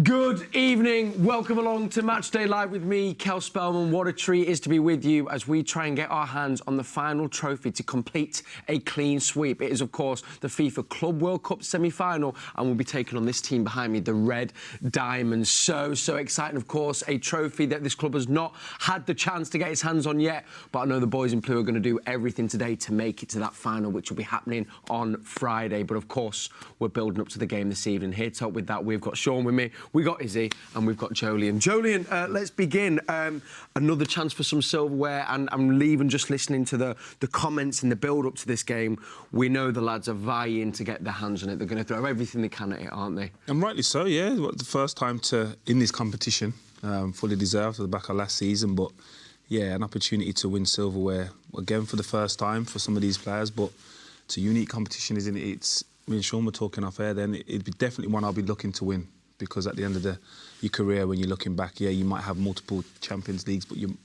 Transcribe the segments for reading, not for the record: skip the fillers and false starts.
Good evening. Welcome along to Matchday Live with me, Cel Spellman. What a treat it is to be with you as we try and get our hands on the final trophy to complete a clean sweep. It is, of course, the FIFA Club World Cup semi-final, and we'll be taking on this team behind me, the Red Diamonds. So exciting, of course, a trophy that this club has not had the chance to get its hands on yet, but I know the boys in blue are going to do everything today to make it to that final, which will be happening on Friday. But, of course, we're building up to the game this evening. Here to help with that, we've got Shaun with me. We've got Izzy and we've got Joleon. Joleon, let's begin. Another chance for some silverware, and I'm leaving just listening to the comments in the build-up to this game. We know the lads are vying to get their hands on it. They're going to throw everything they can at it, aren't they? And rightly so, yeah. The first time in this competition, fully deserved at the back of last season, but yeah, an opportunity to win silverware again for the first time for some of these players. But it's a unique competition, isn't it? It's me and Shaun were talking off air. Then it'd be definitely one I'll be looking to win. Because at the end of your career, when you're looking back, yeah, you might have multiple Champions Leagues, but you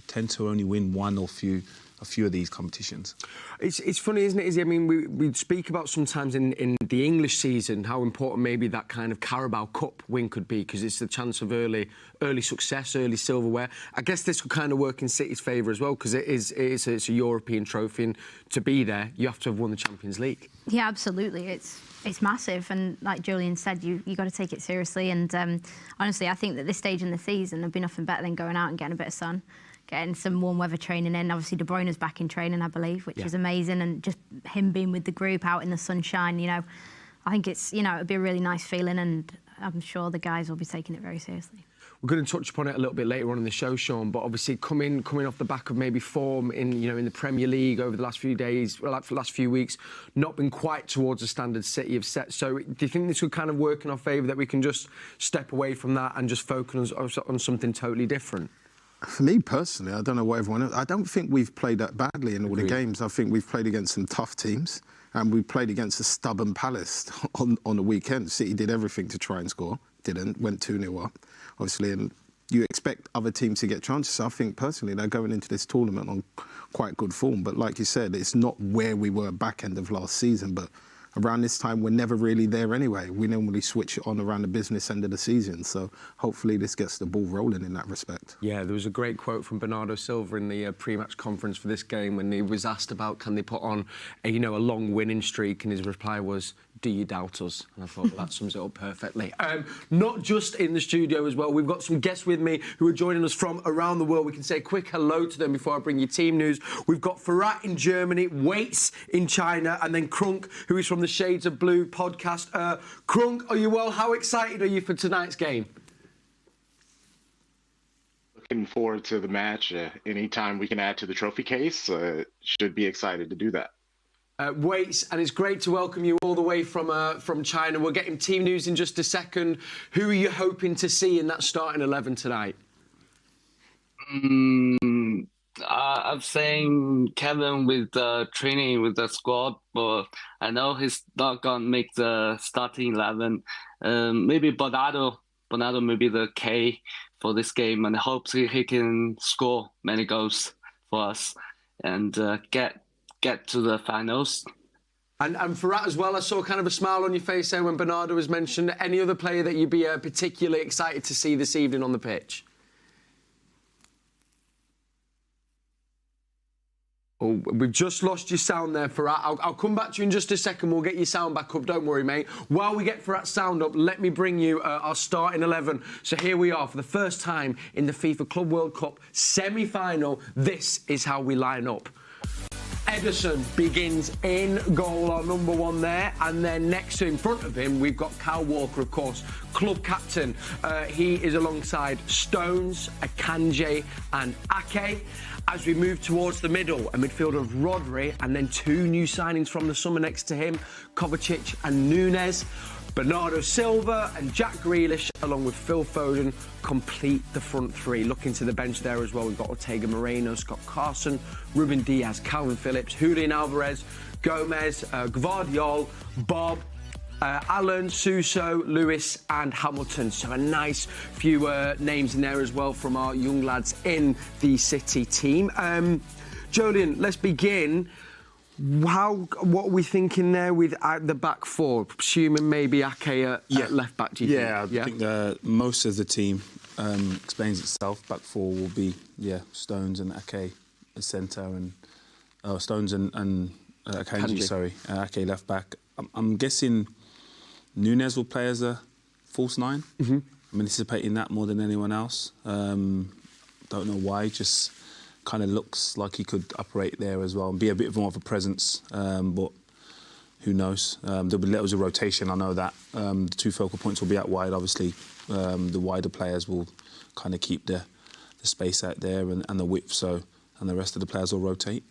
tend to only win one or a few of these competitions. It's funny, isn't it, Izzy? I mean, we speak about sometimes in the English season how important maybe that kind of Carabao Cup win could be, because it's the chance of early success, early silverware. I guess this could kind of work in City's favour as well, because it's a European trophy, and to be there, you have to have won the Champions League. Yeah, absolutely. It's massive, and like Joleon said, you got to take it seriously. And honestly, I think that this stage in the season would be nothing better than going out and getting a bit of sun, getting some warm weather training in. Obviously, De Bruyne's back in training, I believe, which is amazing, and just him being with the group out in the sunshine. You know, I think it'd be a really nice feeling, and I'm sure the guys will be taking it very seriously. We're going to touch upon it a little bit later on in the show, Shaun, but obviously coming off the back of maybe form in the Premier League over the last few days, well, like for the last few weeks, not been quite towards the standard City have set. So do you think this would kind of work in our favour, that we can just step away from that and just focus on something totally different? For me personally, I don't know what everyone else... I don't think we've played that badly in all the games. I think we've played against some tough teams, and we played against a stubborn Palace on the weekend. City did everything to try and score, didn't, went 2-0 up, obviously, and you expect other teams to get chances. I think personally they're going into this tournament on quite good form, but like you said, it's not where we were back end of last season, but around this time, we're never really there anyway. We normally switch it on around the business end of the season, so hopefully this gets the ball rolling in that respect. Yeah, there was a great quote from Bernardo Silva in the pre-match conference for this game when he was asked about can they put on a long winning streak, and his reply was, "Do you doubt us?" And I thought, well, that sums it up perfectly. Not just in the studio as well. We've got some guests with me who are joining us from around the world. We can say a quick hello to them before I bring you team news. We've got Farhat in Germany, Waits in China, and then Crunk, who is from the Shades of Blue podcast. Crunk, are you well? How excited are you for tonight's game? Looking forward to the match. Anytime we can add to the trophy case, should be excited to do that. Waits, and it's great to welcome you all the way from China. We're getting team news in just a second. Who are you hoping to see in that starting 11 tonight? I'm saying Kevin with training with the squad, but I know he's not going to make the starting 11. Maybe Bernardo may be the K for this game, and I hope he can score many goals for us and get to the finals. And Farhat as well, I saw kind of a smile on your face there when Bernardo was mentioned. Any other player that you'd be particularly excited to see this evening on the pitch? Oh, we've just lost your sound there, Farhat. I'll come back to you in just a second. We'll get your sound back up. Don't worry, mate. While we get Farhat's sound up, let me bring you our starting 11. So here we are for the first time in the FIFA Club World Cup semi-final. This is how we line up. Ederson begins in goal, our number one there, and then next to in front of him we've got Kyle Walker, of course, club captain. He is alongside Stones, Akanji and Ake. As we move towards the middle, a midfield of Rodri, and then two new signings from the summer next to him, Kovacic and Nunes. Bernardo Silva and Jack Grealish, along with Phil Foden, complete the front three. Looking to the bench there as well, we've got Ortega Moreno, Scott Carson, Ruben Diaz, Calvin Phillips, Julian Alvarez, Gomez, Gvardiol, Bob, Allen, Suso, Lewis and Hamilton. So a nice few names in there as well from our young lads in the City team. Joleon, let's begin. What are we thinking there with the back four? Assuming maybe Ake at left back, do you think? I think most of the team explains itself. Back four will be, Stones and Ake as centre, and Stones and Akanji, Ake left back. I'm guessing Núñez will play as a false nine. I'm anticipating that more than anyone else. Don't know why, just kind of looks like he could operate there as well and be a bit more of a presence, but who knows? There'll be levels of rotation, I know that. The two focal points will be out wide, obviously. The wider players will kind of keep the space out there and the width, and the rest of the players will rotate.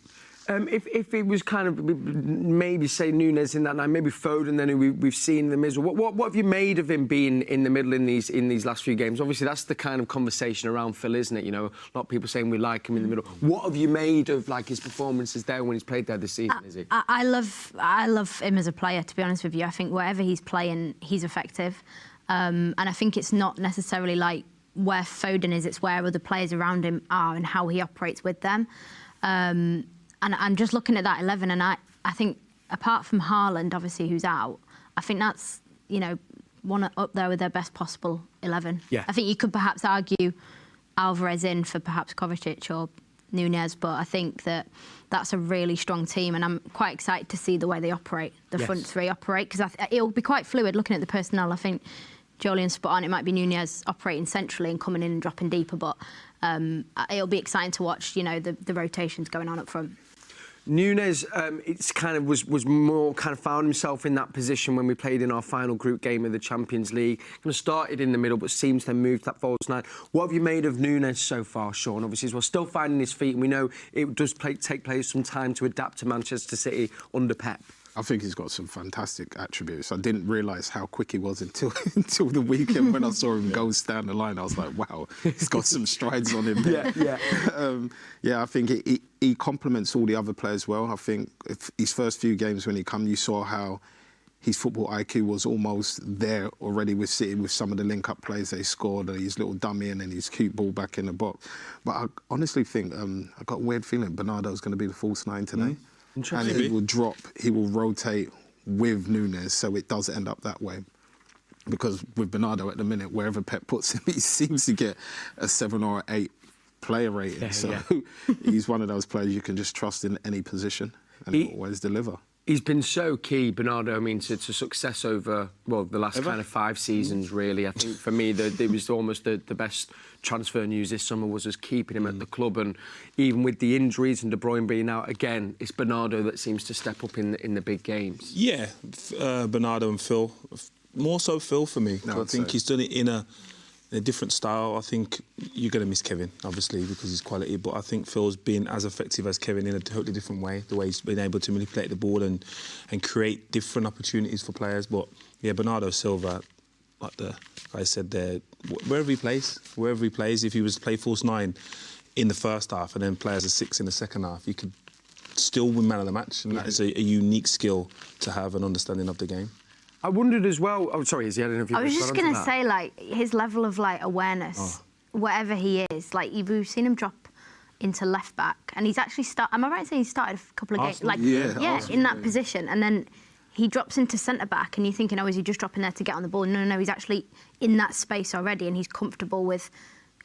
If it was kind of maybe say Núñez in that line, maybe Foden, then we've seen in the middle. What have you made of him being in the middle in these last few games? Obviously, that's the kind of conversation around Phil, isn't it? You know, a lot of people saying we like him in the middle. What have you made of like his performances there when he's played there this season? Is he? I love him as a player. To be honest with you, I think wherever he's playing, he's effective, and I think it's not necessarily like where Foden is; it's where other players around him are and how he operates with them. And I'm just looking at that 11, and I think, apart from Haaland, obviously, who's out, I think that's, one up there with their best possible 11. Yeah. I think you could perhaps argue Alvarez in for perhaps Kovacic or Núñez, but I think that's a really strong team, and I'm quite excited to see the way they operate, the front three operate, because it'll be quite fluid looking at the personnel. I think Joleon spot on, it might be Núñez operating centrally and coming in and dropping deeper, but it'll be exciting to watch, the rotations going on up front. Núñez, it's kind of was more kind of found himself in that position when we played in our final group game of the Champions League. Kind of started in the middle, but seems to have moved that false nine. What have you made of Núñez so far, Shaun? Obviously, as well, still finding his feet, and we know it does take place some time to adapt to Manchester City under Pep. I think he's got some fantastic attributes. I didn't realise how quick he was until the weekend when I saw him go down the line. I was like, wow, he's got some strides on him. I think he complements all the other players well. I think his first few games when he came, you saw how his football IQ was almost there already with City, with some of the link-up plays they scored, his little dummy and his cute ball back in the box. But I honestly think, I got a weird feeling Bernardo's going to be the false nine today. And he will rotate with Núñez, so it does end up that way. Because with Bernardo at the minute, wherever Pep puts him, he seems to get a 7 or 8 player rating. He's one of those players you can just trust in any position and he'll always deliver. He's been so key, Bernardo, to success over, the last kind of 5 seasons, really. I think, for me, it was almost the best transfer news this summer was keeping him at the club. And even with the injuries and De Bruyne being out, again, it's Bernardo that seems to step up in the big games. Yeah, Bernardo and Phil. More so Phil for me. I think he's done it in a different style. I think you're going to miss Kevin, obviously, because he's quality, but I think Phil's been as effective as Kevin in a totally different way, the way he's been able to manipulate the ball and create different opportunities for players. But, Bernardo Silva, like the guy said there, wherever he plays, if he was to play false nine in the first half and then play as a 6 in the second half, he could still win man of the match, and that is a unique skill to have an understanding of the game. I wondered as well. Oh, sorry, Izzy, I don't know if you. I was just going to say, his level of awareness, wherever he is. We've seen him drop into left back, and he's actually Am I right in saying he started a couple of games? In that position, and then he drops into centre back, and you're thinking, is he just dropping there to get on the ball? No, he's actually in that space already, and he's comfortable with,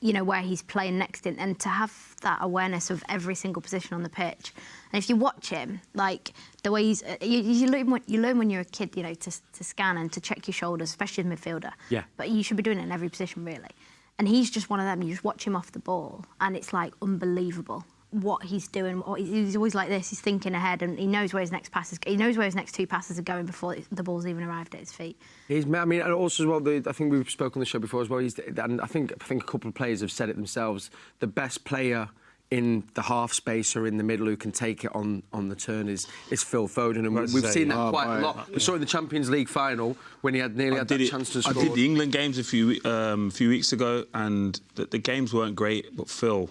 where he's playing next in, and to have that awareness of every single position on the pitch. And if you watch him, the way he's, you learn when you're a kid, to scan and to check your shoulders, especially as a midfielder. Yeah. But you should be doing it in every position, really. And he's just one of them. You just watch him off the ball, and it's unbelievable what he's doing. He's always like this. He's thinking ahead, and he knows where his next passes. He knows where his next 2 passes are going before the ball's even arrived at his feet. And also as well, I think we've spoken on the show before as well. And I think a couple of players have said it themselves. The best player in the half space or in the middle who can take it on the turn is Phil Foden, and we've seen that quite a lot. We saw in the Champions League final when he had that chance to score. I did the England games a few weeks ago, and the games weren't great, but Phil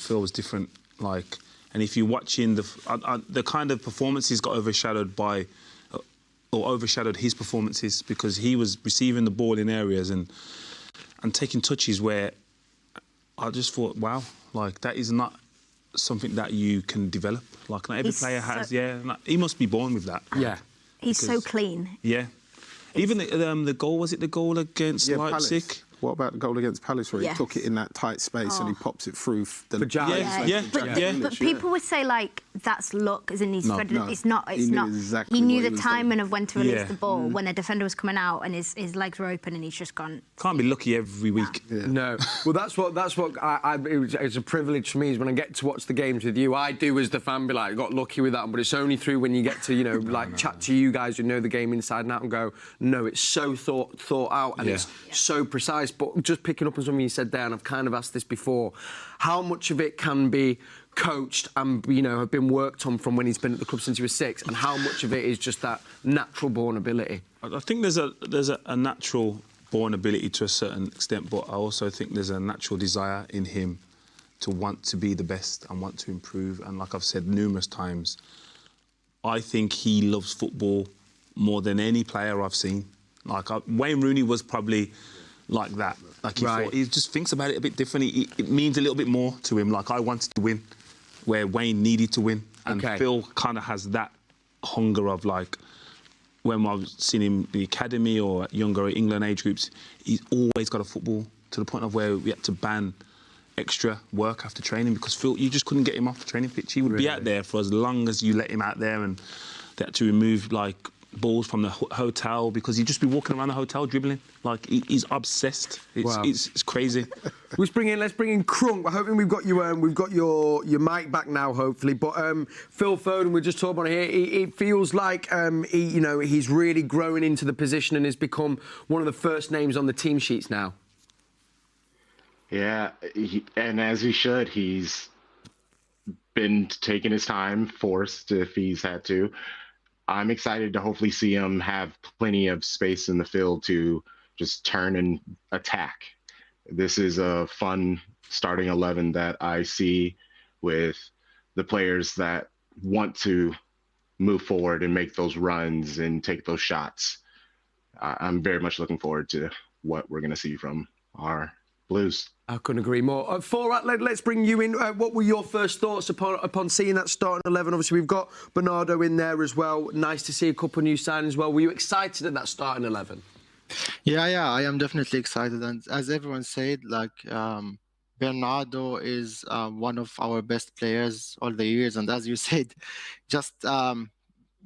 was different. And if you're watching the kind of performances got overshadowed by, or overshadowed his performances, because he was receiving the ball in areas and taking touches where I just thought, wow, that is not something that you can develop. Like not every player has. Yeah, like, he must be born with that. Yeah, he's so clean. Yeah, even the goal, was it the goal against Leipzig? Palace. What about the goal against Palace where he took it in that tight space and he pops it through the But people would say like that's luck, as in he's it's not. It's not. Exactly he knew the timing of when to release the ball when the defender was coming out and his legs were open and he's just gone. Can't be lucky every week. No. Well, that's what it's a privilege for me is when I get to watch the games with you. I do as the fan be like, I got lucky with that, but it's only through when you get to like chat to you guys who know the game inside and out and go, no, it's so thought out and it's so precise. But just picking up on something you said there, and I've kind of asked this before, how much of it can be coached and have been worked on from when he's been at the club since he was 6, and how much of it is just that natural born ability? I think there's a natural born ability to a certain extent, but I also think there's a natural desire in him to want to be the best and want to improve. And like I've said numerous times, I think he loves football more than any player I've seen. Like Wayne Rooney was probably like that. Like he just thinks about it a bit differently. It means a little bit more to him. Like I wanted to win, where Wayne needed to win, and Phil kind of has that hunger of like when I've seen him in the academy or at younger England age groups, he's always got a football to the point of where we had to ban extra work after training because Phil, you just couldn't get him off the training pitch. He would be out there for as long as you let him out there, and they had to remove like balls from the hotel because he'd just be walking around the hotel dribbling. Like he's obsessed. It's crazy. Let's bring in Crunk. We're hoping we've got your mic back now, hopefully. But Phil Foden, we're just talking about here. It feels like he's really growing into the position and has become one of the first names on the team sheets now. Yeah, and as he should, he's been taking his time, forced if he's had to. I'm excited to hopefully see him have plenty of space in the field to just turn and attack. This is a fun starting 11 that I see with the players that want to move forward and make those runs and take those shots. I'm very much looking forward to what we're going to see from our Blues. I couldn't agree more. Forrat, let's bring you in. What were your first thoughts upon seeing that starting 11? Obviously, we've got Bernardo in there as well. Nice to see a couple of new signings as well. Were you excited at that starting 11? Yeah, I am definitely excited. And as everyone said, like Bernardo is one of our best players all the years. And as you said, just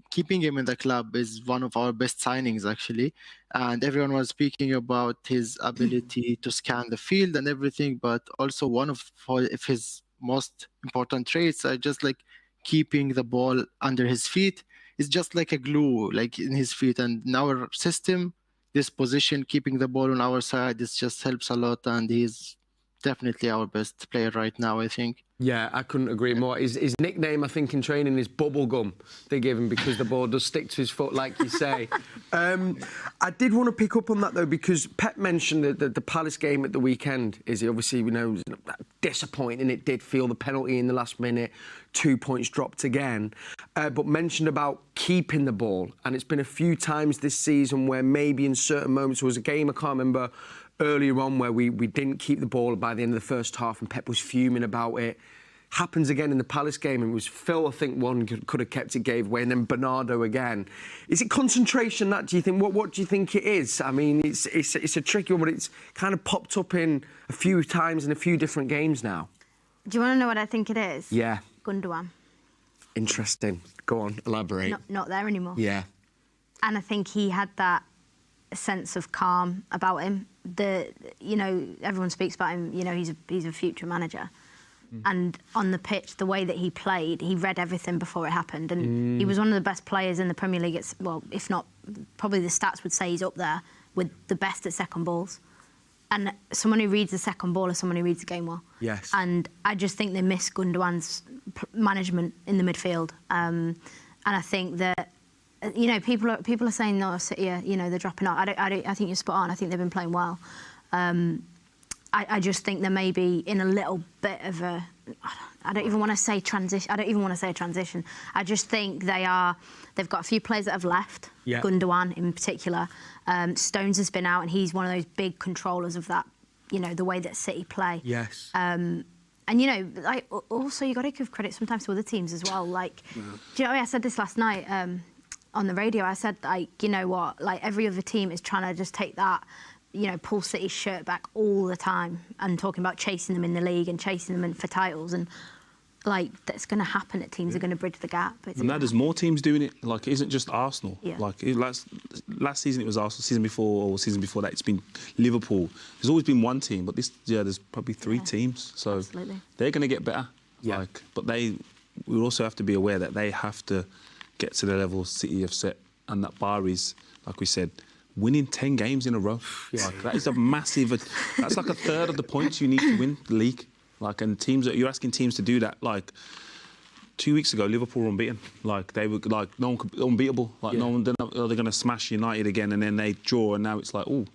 keeping him in the club is one of our best signings, actually. And everyone was speaking about his ability to scan the field and everything, but also one of his most important traits are just like keeping the ball under his feet. It's just like a glue, like in his feet. And in our system, this position, keeping the ball on our side, this just helps a lot. And he's definitely our best player right now, I think. Yeah, I couldn't agree more. His nickname, I think, in training is Bubblegum. They give him because the ball does stick to his foot, like you say. I did want to pick up on that, though, because Pep mentioned the Palace game at the weekend. Izzy, obviously, disappointing. It did feel the penalty in the last minute. 2 points dropped again. But mentioned about keeping the ball. And it's been a few times this season where maybe in certain moments, there was a game, I can't remember, earlier on where we didn't keep the ball by the end of the first half and Pep was fuming about it. Happens again in the Palace game, and it was Phil, I think, one could have kept it, gave away, and then Bernardo again. Is it concentration, that, do you think? What do you think it is? I mean, it's a tricky one, but it's kind of popped up in a few times in a few different games now. Do you want to know what I think it is? Yeah. Gundogan. Interesting. Go on, elaborate. Not there anymore. Yeah. And I think he had that sense of calm about him. Everyone speaks about him. He's a future manager, and on the pitch, the way that he played, he read everything before it happened, and he was one of the best players in the Premier League. If not, probably the stats would say he's up there with the best at second balls. And someone who reads the second ball is someone who reads the game well. Yes. And I just think they miss Gundogan's management in the midfield, and I think that. People are saying, no, City, they're dropping out. I think you're spot on. I think they've been playing well. I just think they may be in a little bit of a... I don't even want to say transition. I don't even want to say a transition. I just think they've got a few players that have left, Gundogan in particular. Stones has been out, and he's one of those big controllers of that, the way that City play. Yes. And, you know, like, also you got to give credit sometimes to other teams as well. Like, do you know, I said this last night on the radio. I said, like, you know what, like every other team is trying to just take that, you know, Paul City's shirt back all the time and talking about chasing them in the league and chasing them for titles. And, like, that's going to happen, that teams are going to bridge the gap. And now there's more teams doing it. Like, it isn't just Arsenal. Yeah. Like, last season it was Arsenal, season before that it's been Liverpool. There's always been one team, but this year there's probably three teams. So absolutely. they're going to get better. Yeah. Like, but we also have to be aware that they have to get to the level City have set, and that bar is, like we said, winning 10 games in a row. Yeah. Like, that is a massive... That's like a third of the points you need to win the league. Like, and you're asking teams to do that. Like, 2 weeks ago, Liverpool were unbeaten. Like, they were like no one could, unbeatable. Like, no one. They're going to smash United again, and then they draw, and now it's like, oh,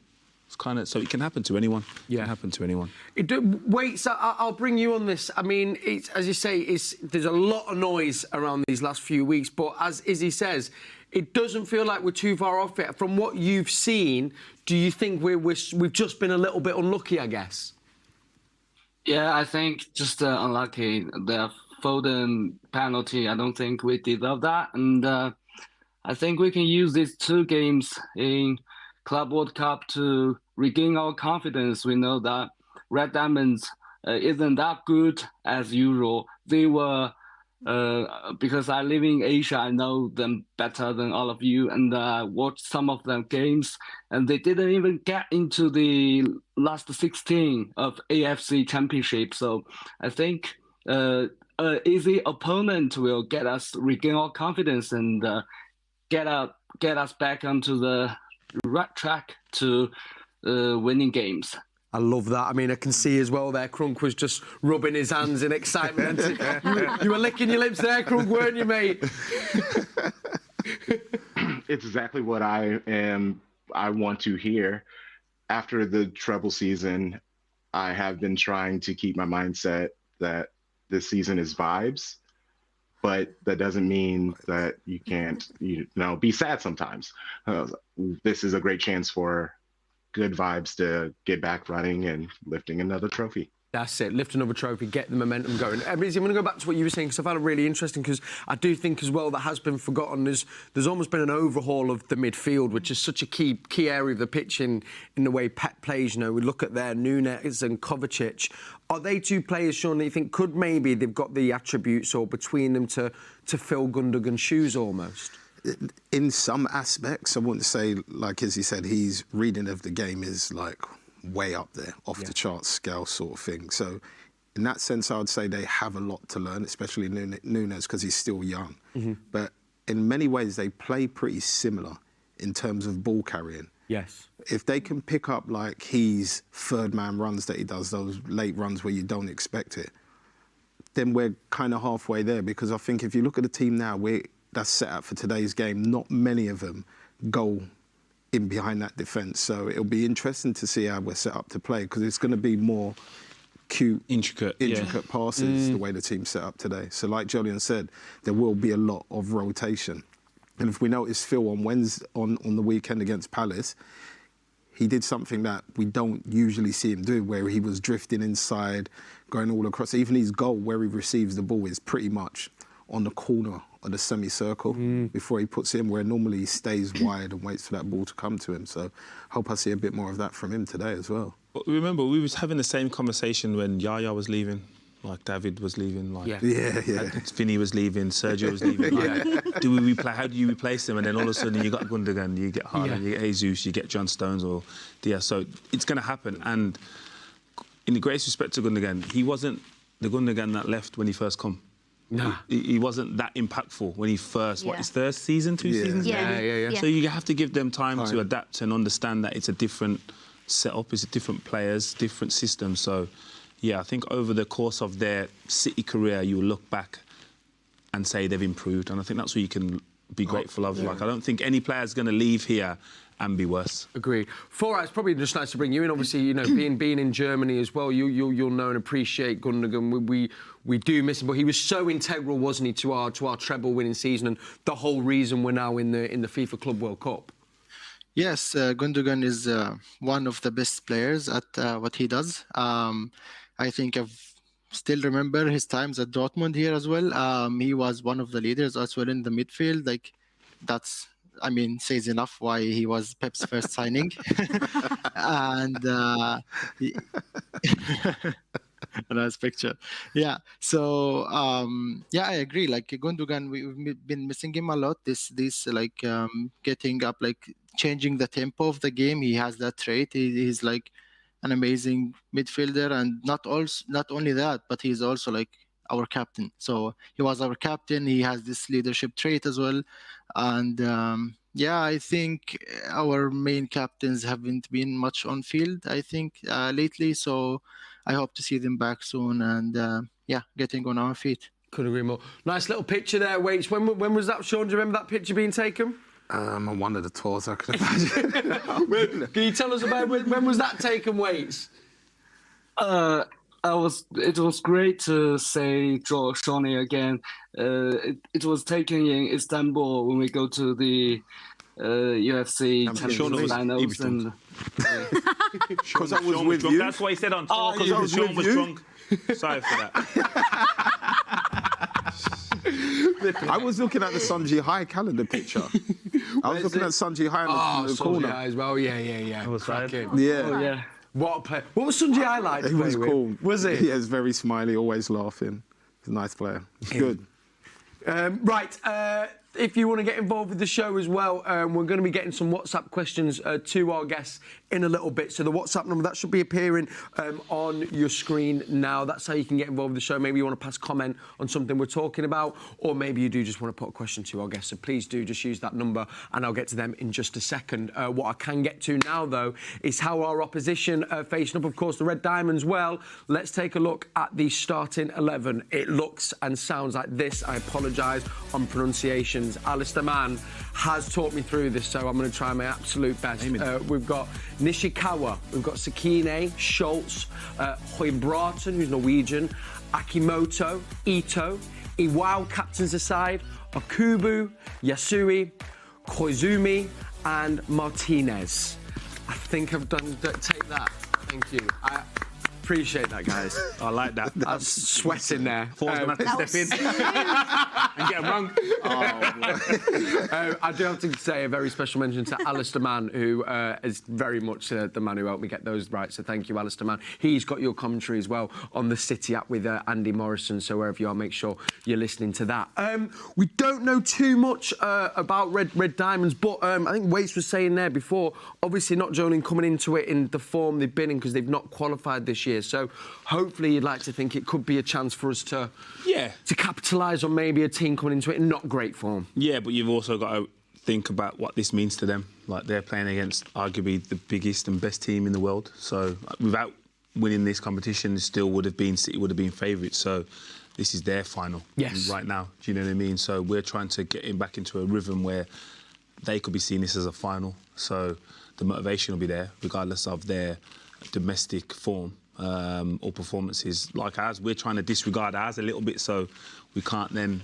it's kind of. So it can happen to anyone. Yeah, it can happen to anyone. Wait, so I'll bring you on this. I mean, it's, as you say, there's a lot of noise around these last few weeks, but as Izzy says, it doesn't feel like we're too far off it. From what you've seen, do you think we've just been a little bit unlucky? I guess. Yeah, I think just unlucky. The Foden penalty, I don't think we deserve that. And I think we can use these 2 games in Club World Cup to regain our confidence. We know that Red Diamonds isn't that good as usual. They were, because I live in Asia, I know them better than all of you, and watched some of their games, and they didn't even get into the last 16 of AFC Championship. So I think an easy opponent will get us regain our confidence and get us back onto the right track to winning games. I love that. I mean, I can see as well there, Crunk was just rubbing his hands in excitement. You were licking your lips there, Crunk, weren't you, mate? It's exactly what I want to hear. After the treble season, I have been trying to keep my mindset that this season is vibes, but that doesn't mean that you can't, be sad sometimes. This is a great chance for good vibes to get back running and lifting another trophy. That's it, lift another trophy, get the momentum going. Izzy, I'm going to go back to what you were saying, because I found it really interesting, because I do think as well that has been forgotten. There's almost been an overhaul of the midfield, which is such a key area of the pitch in the way Pep plays. You know, we look at their Nunes and Kovacic. Are they 2 players, Shaun, that you think could maybe they've got the attributes or between them to fill Gundogan's shoes almost? In some aspects, I wouldn't say, like Izzy said, his reading of the game is like way up there, off the charts scale sort of thing. So in that sense, I would say they have a lot to learn, especially Nunes, because he's still young. But in many ways, they play pretty similar in terms of ball carrying. Yes. If they can pick up like his third man runs that he does, those late runs where you don't expect it, then we're kind of halfway there. Because I think if you look at the team now, that's set up for today's game, not many of them go in behind that defence. So it'll be interesting to see how we're set up to play, because it's going to be more cute, intricate passes, the way the team's set up today. So like Joleon said, there will be a lot of rotation. And if we notice Phil on Wednesday, on the weekend against Palace, he did something that we don't usually see him do, where he was drifting inside, going all across. Even his goal, where he receives the ball, is pretty much on the corner of the semicircle before he puts it in, where normally he stays wide and waits for that ball to come to him. So hope I see a bit more of that from him today as well. But remember, we was having the same conversation when Yaya was leaving, like David was leaving, like Vinny was leaving, Sergio was leaving. Like, how do you replace them? And then all of a sudden you got Gundogan, you get Haaland, you get Jesus, you get John Stones or Diaz. So it's going to happen. And in the greatest respect to Gundogan, he wasn't the Gundogan that left when he first come. No. He wasn't that impactful when he first, his first season, 2 seasons? Yeah. So you have to give them time to adapt and understand that it's a different setup, it's a different players, different system. So, yeah, I think over the course of their City career, you will look back and say they've improved. And I think that's what you can be grateful of. Like, I don't think any player's going to leave here and be worse. Agreed. It's probably just nice to bring you in. Obviously, you know, being in Germany as well, you'll know and appreciate Gundogan. We do miss him, but he was so integral, wasn't he, to our treble-winning season and the whole reason we're now in the FIFA Club World Cup. Yes, Gundogan is one of the best players at what he does. I think I've still remember his times at Dortmund here as well. He was one of the leaders as well in the midfield. Like, that's, I mean, says enough why he was Pep's first signing. And a nice picture. Yeah. So yeah, I agree. Like Gundogan, we've been missing him a lot. This like getting up, like changing the tempo of the game. He has that trait. He's like an amazing midfielder, and not only that, but he's also like our captain. So he was our captain. He has this leadership trait as well. And yeah, I think our main captains haven't been much on field, I think, lately. So I hope to see them back soon and, yeah, getting on our feet. Couldn't agree more. Nice little picture there, Waits. When was that, Shaun? Do you remember that picture being taken? On one of the tours, I can imagine. Can you tell us about when was that taken, Waits? It was great to see Shaun again. It was taken in Istanbul when we go to the UFC Champions finals. Because I was with you. That's why he said on tour. Because Shaun was drunk. Sorry for that. I was looking at the Sunji High calendar picture. I was looking at Sunji High in the corner. High as well. Yeah. That was cracking. Yeah. Oh, yeah. What a player. What was Sunji High like? He was cool. Was he? Yeah, he's very smiley, always laughing. He's a nice player. He's good. Right. If you want to get involved with the show as well, we're going to be getting some WhatsApp questions to our guests in a little bit. So the WhatsApp number, that should be appearing on your screen now. That's how you can get involved with the show. Maybe you want to pass comment on something we're talking about, or maybe you do just want to put a question to our guests. So please do just use that number, and I'll get to them in just a second. What I can get to now, though, is how our opposition facing up, of course, the Red Diamonds. Well, let's take a look at the starting 11. It looks and sounds like this. I apologise on pronunciation. Alistair Mann has taught me through this, so I'm going to try my absolute best. We've got Nishikawa, we've got Sakine, Schultz, Hoibraten, who's Norwegian, Akimoto, Ito, Iwao captains aside, Okubu, Yasui, Koizumi, and Martinez. I think I've done. Take that. Thank you. I appreciate that, guys. I like that. I was sweating there. Force them to step in and get them wrong. I do have to say a very special mention to Alistair Mann, who is very much the man who helped me get those right. So thank you, Alistair Mann. He's got your commentary as well on the City app with Andy Morrison. So wherever you are, make sure you're listening to that. We don't know too much about Red Diamonds, but I think Waits was saying there before, obviously not Joleon coming into it in the form they've been in because they've not qualified this year. So hopefully you'd like to think it could be a chance for us to capitalise on maybe a team coming into it in not great form. Yeah, but you've also got to think about what this means to them. Like, they're playing against arguably the biggest and best team in the world. So without winning this competition, City would have been favourites. So this is their final right now. Do you know what I mean? So we're trying to get him back into a rhythm where they could be seeing this as a final. So the motivation will be there, regardless of their domestic form. Or performances like ours. We're trying to disregard ours a little bit, so we can't then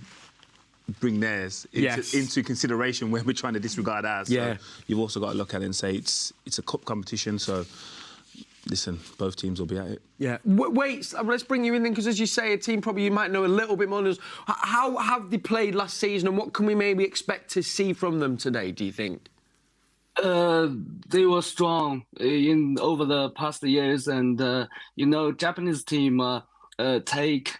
bring theirs into consideration when we're trying to disregard ours. Yeah. So you've also got to look at it and say it's a cup competition, so listen, both teams will be at it. Yeah. Wait, let's bring you in then, because as you say, a team probably you might know a little bit more than us. How have they played last season, and what can we maybe expect to see from them today, do you think? They were strong over the past years, and Japanese team take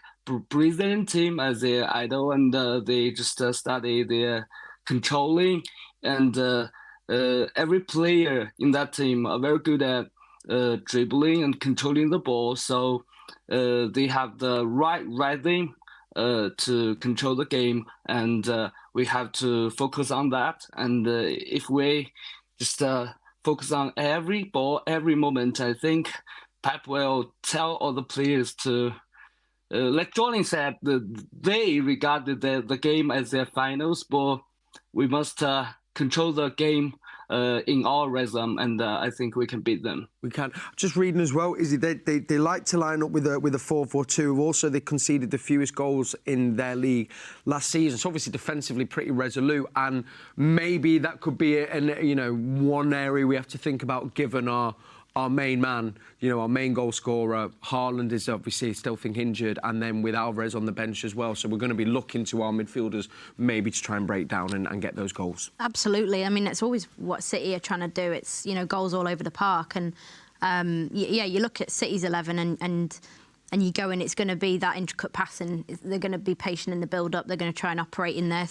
Brazilian team as their idol, and they just study their controlling, and every player in that team are very good at dribbling and controlling the ball. So they have the right rhythm to control the game, and we have to focus on that. And if we just focus on every ball, every moment, I think Pep will tell all the players to, like Joleon said, they regarded the game as their finals, but we must control the game in our rhythm, and I think we can beat them. We can. Just reading as well, Izzy, they like to line up with a 4-4-2. Also, they conceded the fewest goals in their league last season. So obviously defensively pretty resolute, and maybe that could be one area we have to think about given our our main man, you know, our main goal scorer, Haaland is obviously still injured, and then with Alvarez on the bench as well. So we're going to be looking to our midfielders maybe to try and break down and get those goals. Absolutely. I mean, it's always what City are trying to do. It's, you know, goals all over the park. And, yeah, you look at City's 11 and you go and it's going to be that intricate passing. They're going to be patient in the build-up. They're going to try and operate in their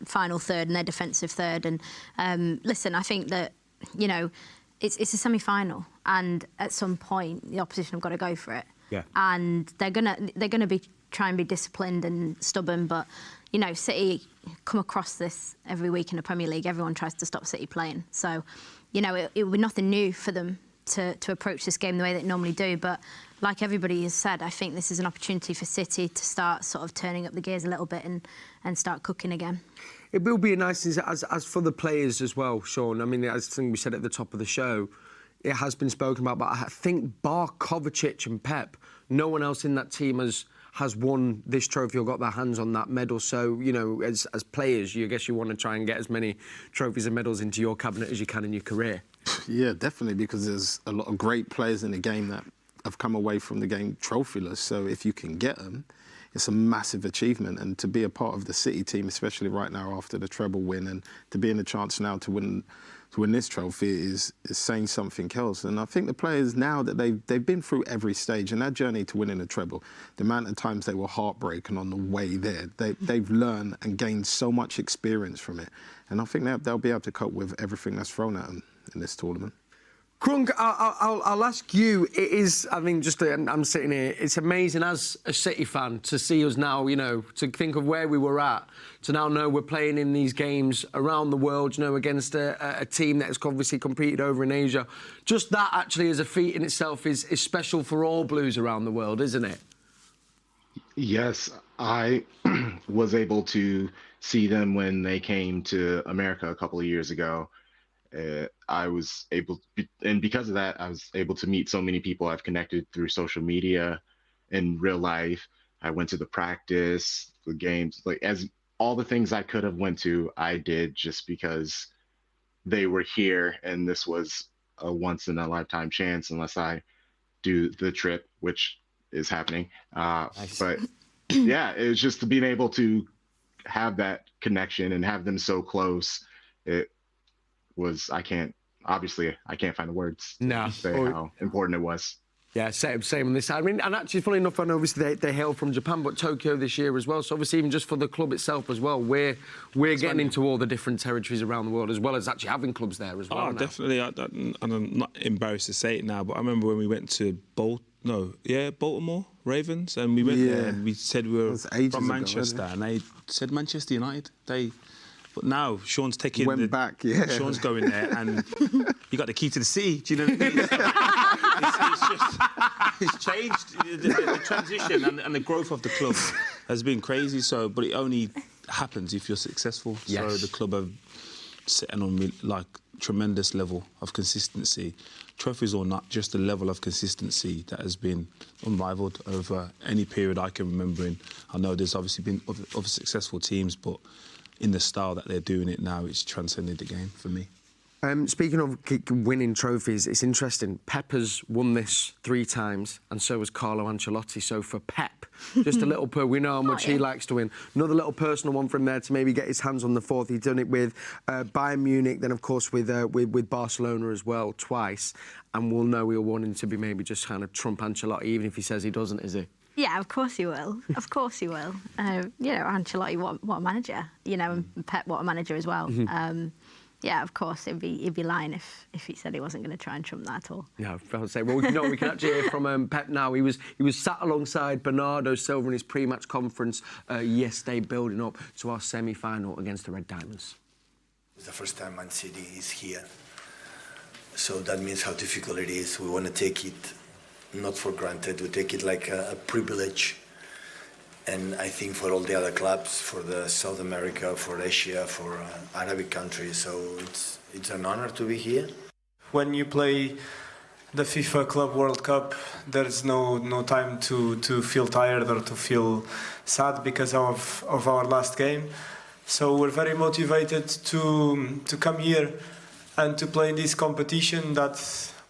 final third and their defensive third. And, listen, I think that, you know, it's a semi-final, and at some point the opposition have got to go for it. Yeah. And they're gonna be try and be disciplined and stubborn, but you know, City come across this every week in the Premier League. Everyone tries to stop City playing, so you know it would be nothing new for them to approach this game the way they normally do. But like everybody has said, I think this is an opportunity for City to start sort of turning up the gears a little bit and start cooking again. It will be a nice thing as for the players as well, Shaun. I mean, as I think we said at the top of the show, it has been spoken about, but I think bar Kovacic and Pep, no one else in that team has won this trophy or got their hands on that medal. So, you know, as players, I guess you want to try and get as many trophies and medals into your cabinet as you can in your career. Yeah, definitely, because there's a lot of great players in the game that have come away from the game trophyless. So if you can get them, it's a massive achievement. And to be a part of the City team, especially right now after the treble win, and to be in a chance now to win this trophy is saying something else. And I think the players now that they've been through every stage in that journey to winning a treble, the amount of times they were heartbroken on the way there, they've learned and gained so much experience from it. And I think they'll be able to cope with everything that's thrown at them in this tournament. Crunk, I'll ask you, it is, I mean, I'm sitting here, it's amazing as a City fan to see us now, you know, to think of where we were at, to now know we're playing in these games around the world, you know, against a team that has obviously competed over in Asia. Just that actually as a feat in itself is special for all Blues around the world, isn't it? Yes, I was able to see them when they came to America a couple of years ago. I was able, and because of that, I was able to meet so many people I've connected through social media, in real life. I went to the practice, the games, like as all the things I could have went to, I did just because they were here, and this was a once in a lifetime chance unless I do the trip, which is happening. Nice. But yeah, it was just being able to have that connection and have them so close. It was, I can't find the words to say how important it was. Yeah, same on this side. I mean, and actually, funny enough, I know obviously they hail from Japan, but Tokyo this year as well. So obviously, even just for the club itself as well, we're getting into all the different territories around the world, as well as actually having clubs there as well. Oh, now. Definitely. And I'm not embarrassed to say it now, but I remember when we went to Baltimore Ravens, and we went there and we said we were from Manchester, and they said Manchester United. But now Shaun's taking Shaun's going there, and you got the key to the city. Do you know what I mean? It's changed. The transition and the growth of the club has been crazy. So, but it only happens if you're successful. Yes. So the club have sitting on like tremendous level of consistency. Trophies or not, just the level of consistency that has been unrivaled over any period I can remember in. I know there's obviously been other successful teams, but in the style that they're doing it now, it's transcended the game for me. Speaking of winning trophies, it's interesting. Pep has won this 3 times, and so has Carlo Ancelotti. So for Pep, just a little we know how much he likes to win. Another little personal one for him there to maybe get his hands on the 4th. He's done it with Bayern Munich, then of course with Barcelona as well, twice. And we'll know he'll want him to be maybe just kind of trump Ancelotti, even if he says he doesn't, is he? Yeah, of course he will. Of course he will. You know, Ancelotti, what a manager. You know, and Pep, what a manager as well. Yeah, of course, he'd be lying if he said he wasn't going to try and trump that at all. No, I would say. Well, we can actually hear from Pep now. He was sat alongside Bernardo Silva in his pre-match conference yesterday, building up to our semi-final against the Red Diamonds. It's the first time Man City is here, so that means how difficult it is. We want to take it not for granted. We take it like a privilege. And I think for all the other clubs, for the South America, for Asia, for Arabic countries, so it's an honor to be here. When you play the FIFA Club World Cup, there's no time to feel tired or to feel sad because of our last game. So we're very motivated to come here and to play in this competition that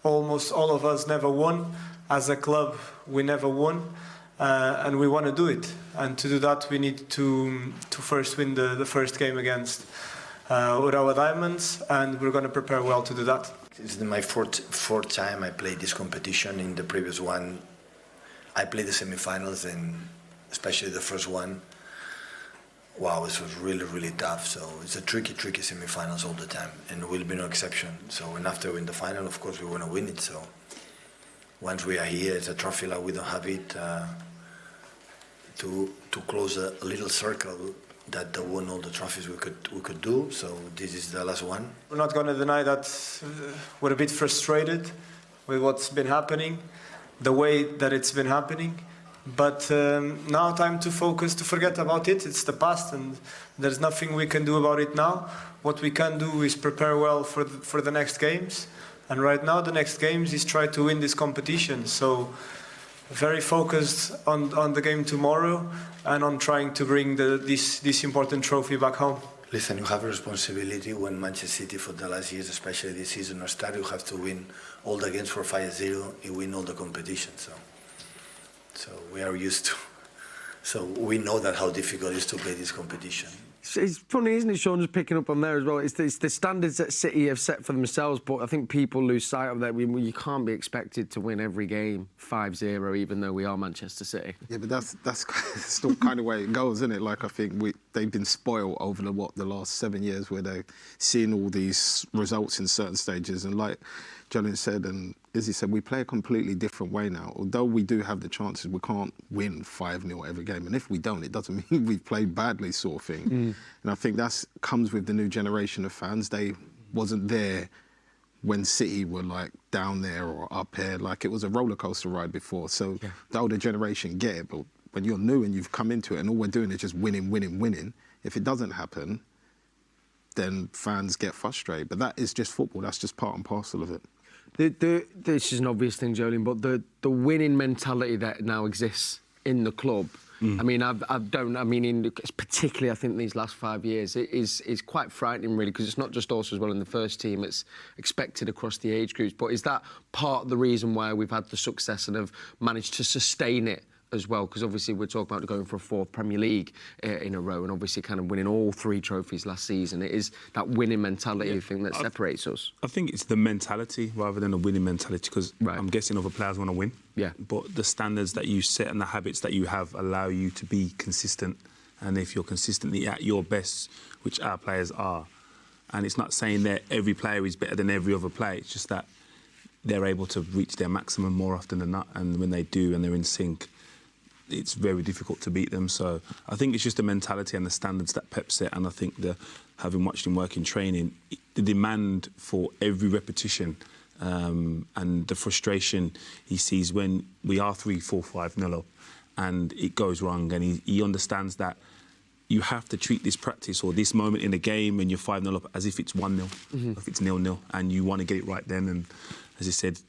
almost all of us never won. As a club, we never won, and we want to do it. And to do that, we need to first win the first game against Urawa Diamonds, and we're going to prepare well to do that. It's my fourth time I played this competition. In the previous one, I played the semi-finals, and especially the first one. Wow, it was really, really tough. So it's a tricky semi-finals all the time, and will be no exception. So, and after we win the final, of course, we want to win it. So once we are here, it's a trophy like we don't have it to close a little circle that won all the trophies we could do. So this is the last one. We're not going to deny that we're a bit frustrated with what's been happening, the way that it's been happening. But now time to focus, to forget about it. It's the past, and there's nothing we can do about it now. What we can do is prepare well for the next games. And right now, the next games is try to win this competition. So very focused on the game tomorrow and on trying to bring this important trophy back home. Listen, you have a responsibility when Manchester City for the last years, especially this season, are started. You have to win all the games for 5-0. You win all the competition. So we are used to. So we know that how difficult it is to play this competition. It's funny, isn't it, Shaun, just picking up on there as well. It's the standards that City have set for themselves, but I think people lose sight of that. You can't be expected to win every game 5-0, even though we are Manchester City. Yeah, but that's still kind of way it goes, isn't it? Like, I think they've been spoiled over the last 7 years, where they're seeing all these results in certain stages. And like Joleon said, and Izzy said, we play a completely different way now. Although we do have the chances, we can't win 5-0 every game. And if we don't, it doesn't mean we've played badly, sort of thing. And I think that comes with the new generation of fans. They wasn't there when City were like down there or up here. Like, it was a roller coaster ride before. So the older generation get it. But when you're new and you've come into it and all we're doing is just winning, if it doesn't happen, then fans get frustrated. But that is just football. That's just part and parcel of it. This is an obvious thing, Joleon, but the winning mentality that now exists in the club, I mean, particularly I think these last 5 years, it is quite frightening, really, because it's not just us as well in the first team, it's expected across the age groups. But is that part of the reason why we've had the success and have managed to sustain it as well? Because obviously we're talking about going for a 4th Premier League in a row, and obviously kind of winning all 3 trophies last season. It is that winning mentality thing that separates us. I think it's the mentality rather than a winning mentality, because I'm guessing other players want to win. Yeah. But the standards that you set and the habits that you have allow you to be consistent. And if you're consistently at your best, which our players are, and it's not saying that every player is better than every other player, it's just that they're able to reach their maximum more often than not. And when they do and they're in sync, it's very difficult to beat them. So I think it's just the mentality and the standards that Pep set. And I think having watched him work in training, the demand for every repetition and the frustration he sees when we are 3-4, 5-0 up and it goes wrong, and he understands that you have to treat this practice or this moment in the game when you're 5-0 up as if it's 1-0, if it's 0-0, and you want to get it right then. And as he said,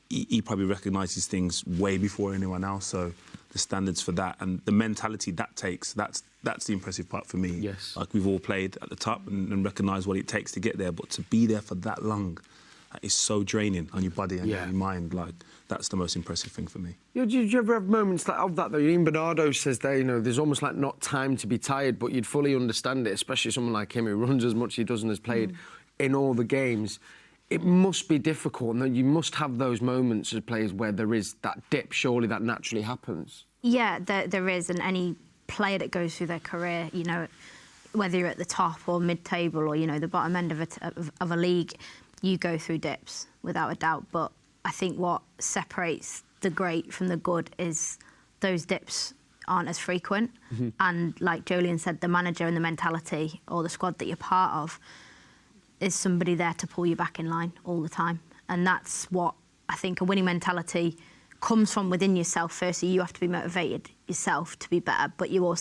he probably recognises things way before anyone else. So the standards for that and the mentality that takes, that's the impressive part for me. Yes. Like, we've all played at the top and recognise what it takes to get there, but to be there for that long is so draining on your body and your mind. Like, that's the most impressive thing for me. Do you ever have moments of that, though? Ian Bernardo says there, there's almost like not time to be tired, but you'd fully understand it, especially someone like him who runs as much as he does and has played in all the games. It must be difficult, and you must have those moments as players where there is that dip. Surely that naturally happens. Yeah, there is, and any player that goes through their career, whether you're at the top or mid-table or the bottom end of a league, you go through dips without a doubt. But I think what separates the great from the good is those dips aren't as frequent. And like Joleon said, the manager and the mentality or the squad that you're part of is somebody there to pull you back in line all the time. And that's what I think a winning mentality comes from within yourself. Firstly, you have to be motivated yourself to be better, but you're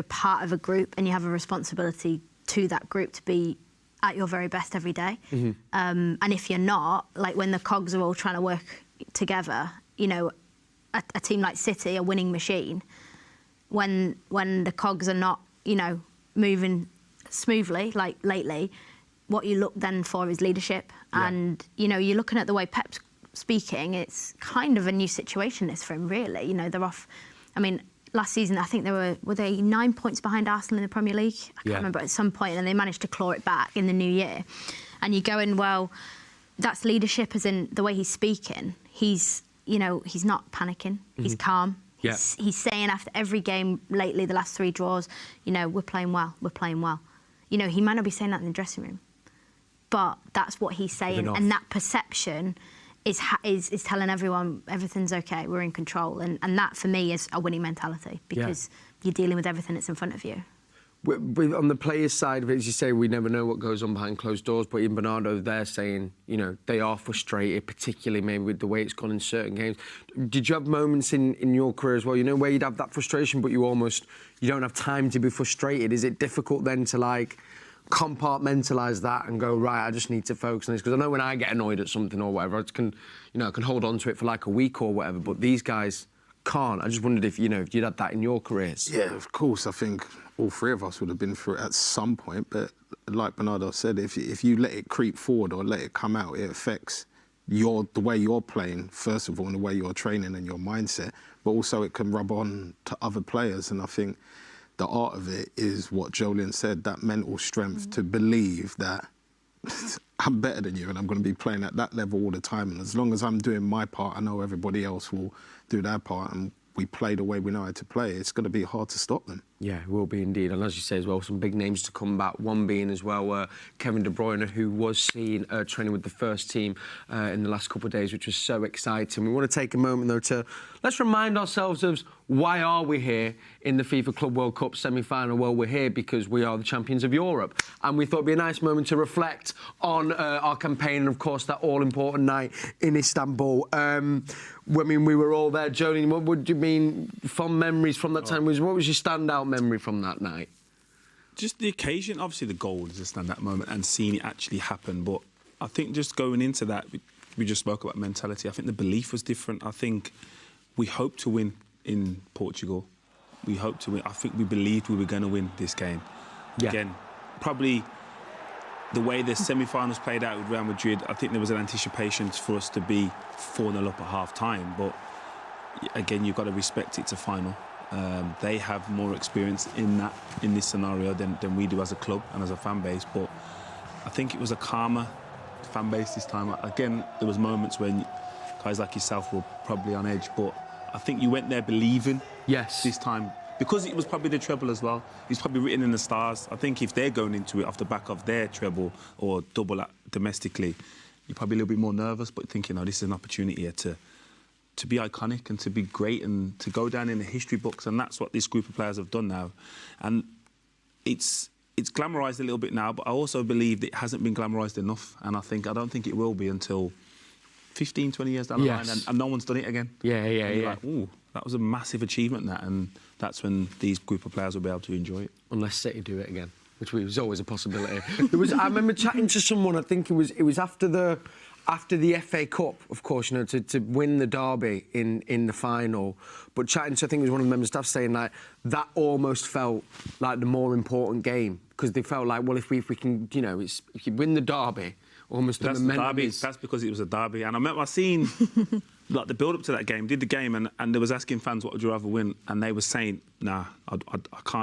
part of a group and you have a responsibility to that group to be at your very best every day. And if you're not, like when the cogs are all trying to work together, a team like City, a winning machine, when the cogs are not, moving smoothly, like lately, what you look then for is leadership. Yeah. And, you know, you're looking at the way Pep's speaking, it's kind of a new situation this for him, really. You know, they're off... I mean, last season, I think were they 9 points behind Arsenal in the Premier League? I can't remember at some point, and they managed to claw it back in the new year. And you're going, well, that's leadership, as in the way he's speaking. He's, you know, he's not panicking. He's calm. He's saying after every game lately, the last 3 draws, you know, we're playing well, we're playing well. You know, he might not be saying that in the dressing room, but that's what he's saying, and that perception is telling everyone everything's okay, we're in control, and that for me is a winning mentality, because you're dealing with everything that's in front of you. On the players' side of it, as you say, we never know what goes on behind closed doors, but even Bernardo, they're saying, you know, they are frustrated, particularly maybe with the way it's gone in certain games. Did you have moments in your career as well, you know, where you'd have that frustration, but you don't have time to be frustrated? Is it difficult then to, like, compartmentalise that and go, right, I just need to focus on this? Because I know when I get annoyed at something or whatever, I can hold on to it for like a week or whatever, but these guys can't. I just wondered if, you know, if you'd had that in your careers. Yeah, of course. I think all 3 of us would have been through it at some point, but like Bernardo said, if you let it creep forward or let it come out, it affects the way you're playing, first of all, and the way you're training and your mindset, but also it can rub on to other players. And I think the art of it is what Joleon said, that mental strength to believe that I'm better than you and I'm going to be playing at that level all the time. And as long as I'm doing my part, I know everybody else will do their part, and we play the way we know how to play. It's going to be hard to stop them. Yeah, it will be indeed. And as you say as well, some big names to come back. One being as well Kevin De Bruyne, who was seen training with the first team in the last couple of days, which was so exciting. We want to take a moment, though, to let's remind ourselves of why are we here in the FIFA Club World Cup semi-final? Well, we're here because we are the champions of Europe. And we thought it'd be a nice moment to reflect on our campaign and, of course, that all-important night in Istanbul. I mean, we were all there. Joleon, what would you mean, fond memories from that time? What was your standout memory from that night? Just the occasion. Obviously, the goal is a standout moment and seeing it actually happen. But I think just going into that, we just spoke about mentality. I think the belief was different. I think we hoped to win in Portugal. We hoped to win. I think we believed we were going to win this game. Yeah. Again, probably the way the semi-finals played out with Real Madrid, I think there was an anticipation for us to be 4-0 up at half-time. But again, you've got to respect it's a final. They have more experience in this scenario than we do as a club and as a fan base. But I think it was a calmer fan base this time. Again, there was moments when guys like yourself were probably on edge, but I think you went there believing. Yes. This time, because it was probably the treble as well. It's probably written in the stars. I think if they're going into it off the back of their treble or double domestically, you're probably a little bit more nervous, but thinking, oh, this is an opportunity here to be iconic and to be great and to go down in the history books, and that's what this group of players have done now. And it's glamorised a little bit now, but I also believe that it hasn't been glamorised enough, and I don't think it will be until 15, 20 years down the line, and no one's done it again. Yeah. Like, ooh, that was a massive achievement, and that's when these group of players will be able to enjoy it. Unless City do it again, which was always a possibility. I remember chatting to someone, I think it was after the FA Cup, of course, you know, to win the derby in the final. But chatting to, I think it was one of the members of staff saying, like, that almost felt like the more important game, because they felt like, well, if we can, you know, if you win the derby, almost the momentum is... That's because it was a derby. And I seen like the build-up to that game, did the game, and they was asking fans what would you rather win, and they were saying, nah,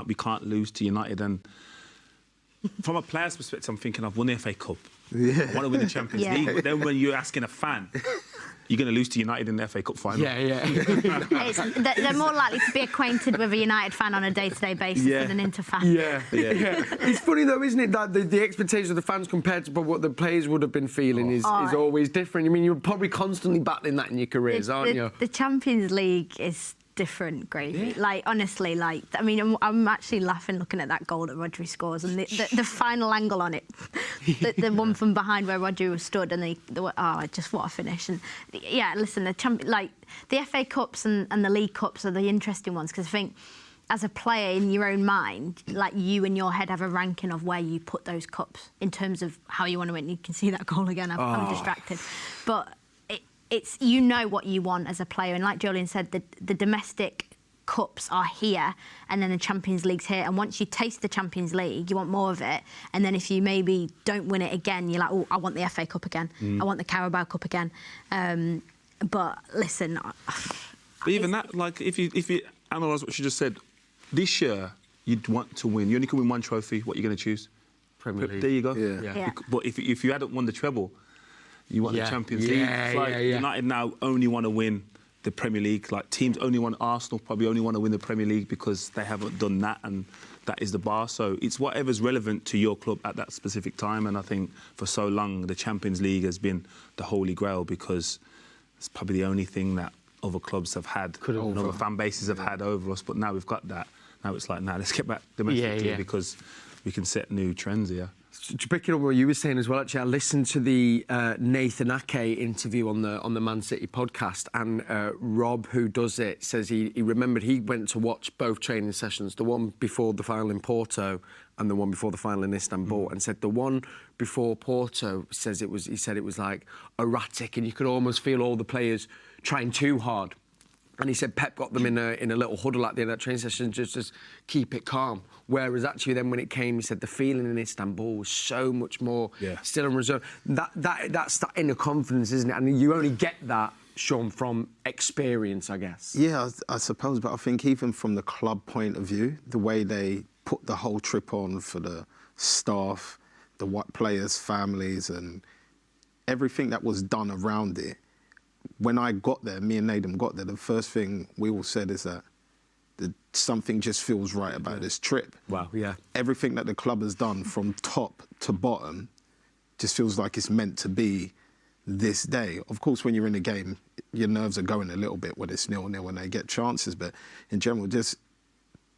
we can't lose to United. And from a player's perspective, I'm thinking, I've won the FA Cup. Yeah. I want to win the Champions League. But then when you're asking a fan, you're going to lose to United in the FA Cup final. Yeah. They're more likely to be acquainted with a United fan on a day-to-day basis than an Inter fan. Yeah. It's funny, though, isn't it, that the expectations of the fans compared to what the players would have been feeling is always different. I mean, you're probably constantly battling that in your careers, aren't you? The Champions League is different gravy. Yeah. Like, honestly, like, I mean, I'm actually laughing looking at that goal that Rodri scores and the final angle on it, the one from behind where Rodri was stood, and just what a finish. And yeah, listen, the FA Cups and the League Cups are the interesting ones, because I think as a player in your own mind, like, you in your head have a ranking of where you put those cups in terms of how you want to win. You can see that goal again. I'm distracted, but it's, you know, what you want as a player, and like Joleon said, the domestic cups are here and then the Champions League's here, and once you taste the Champions League you want more of it, and then if you maybe don't win it again you're like, oh, I want the FA Cup again, I want the Carabao Cup again. But listen, but even that, like if you analyse what she just said, this year you'd want to win. You only can win one trophy. What are you going to choose? Premier League. There you go. Yeah. But if you hadn't won the treble, you want the Champions League. It's like United now only want to win the Premier League. Like teams only want, Arsenal probably only want to win the Premier League because they haven't done that, and that is the bar. So it's whatever's relevant to your club at that specific time. And I think for so long the Champions League has been the holy grail because it's probably the only thing that other clubs have had, and other fan bases have had over us. But now we've got that. Now it's like, let's get back domestically because we can set new trends here. Picking up what you were saying as well, actually, I listened to the Nathan Ake interview on the Man City podcast, and Rob, who does it, says he remembered he went to watch both training sessions, the one before the final in Porto and the one before the final in Istanbul, and said the one before Porto he said it was like erratic, and you could almost feel all the players trying too hard. And he said Pep got them in a little huddle at the end of that training session just to keep it calm. Whereas actually then when it came, he said the feeling in Istanbul was so much more still and reserved. That's that inner confidence, isn't it? And you only get that, Shaun, from experience, I guess. Yeah, I suppose. But I think even from the club point of view, the way they put the whole trip on for the staff, the players' families, and everything that was done around it. When I got there, me and Nadem got there, the first thing we all said is that something just feels right about this trip. Wow, yeah. Everything that the club has done from top to bottom just feels like it's meant to be this day. Of course, when you're in a game, your nerves are going a little bit when it's 0-0 when they get chances, but in general, just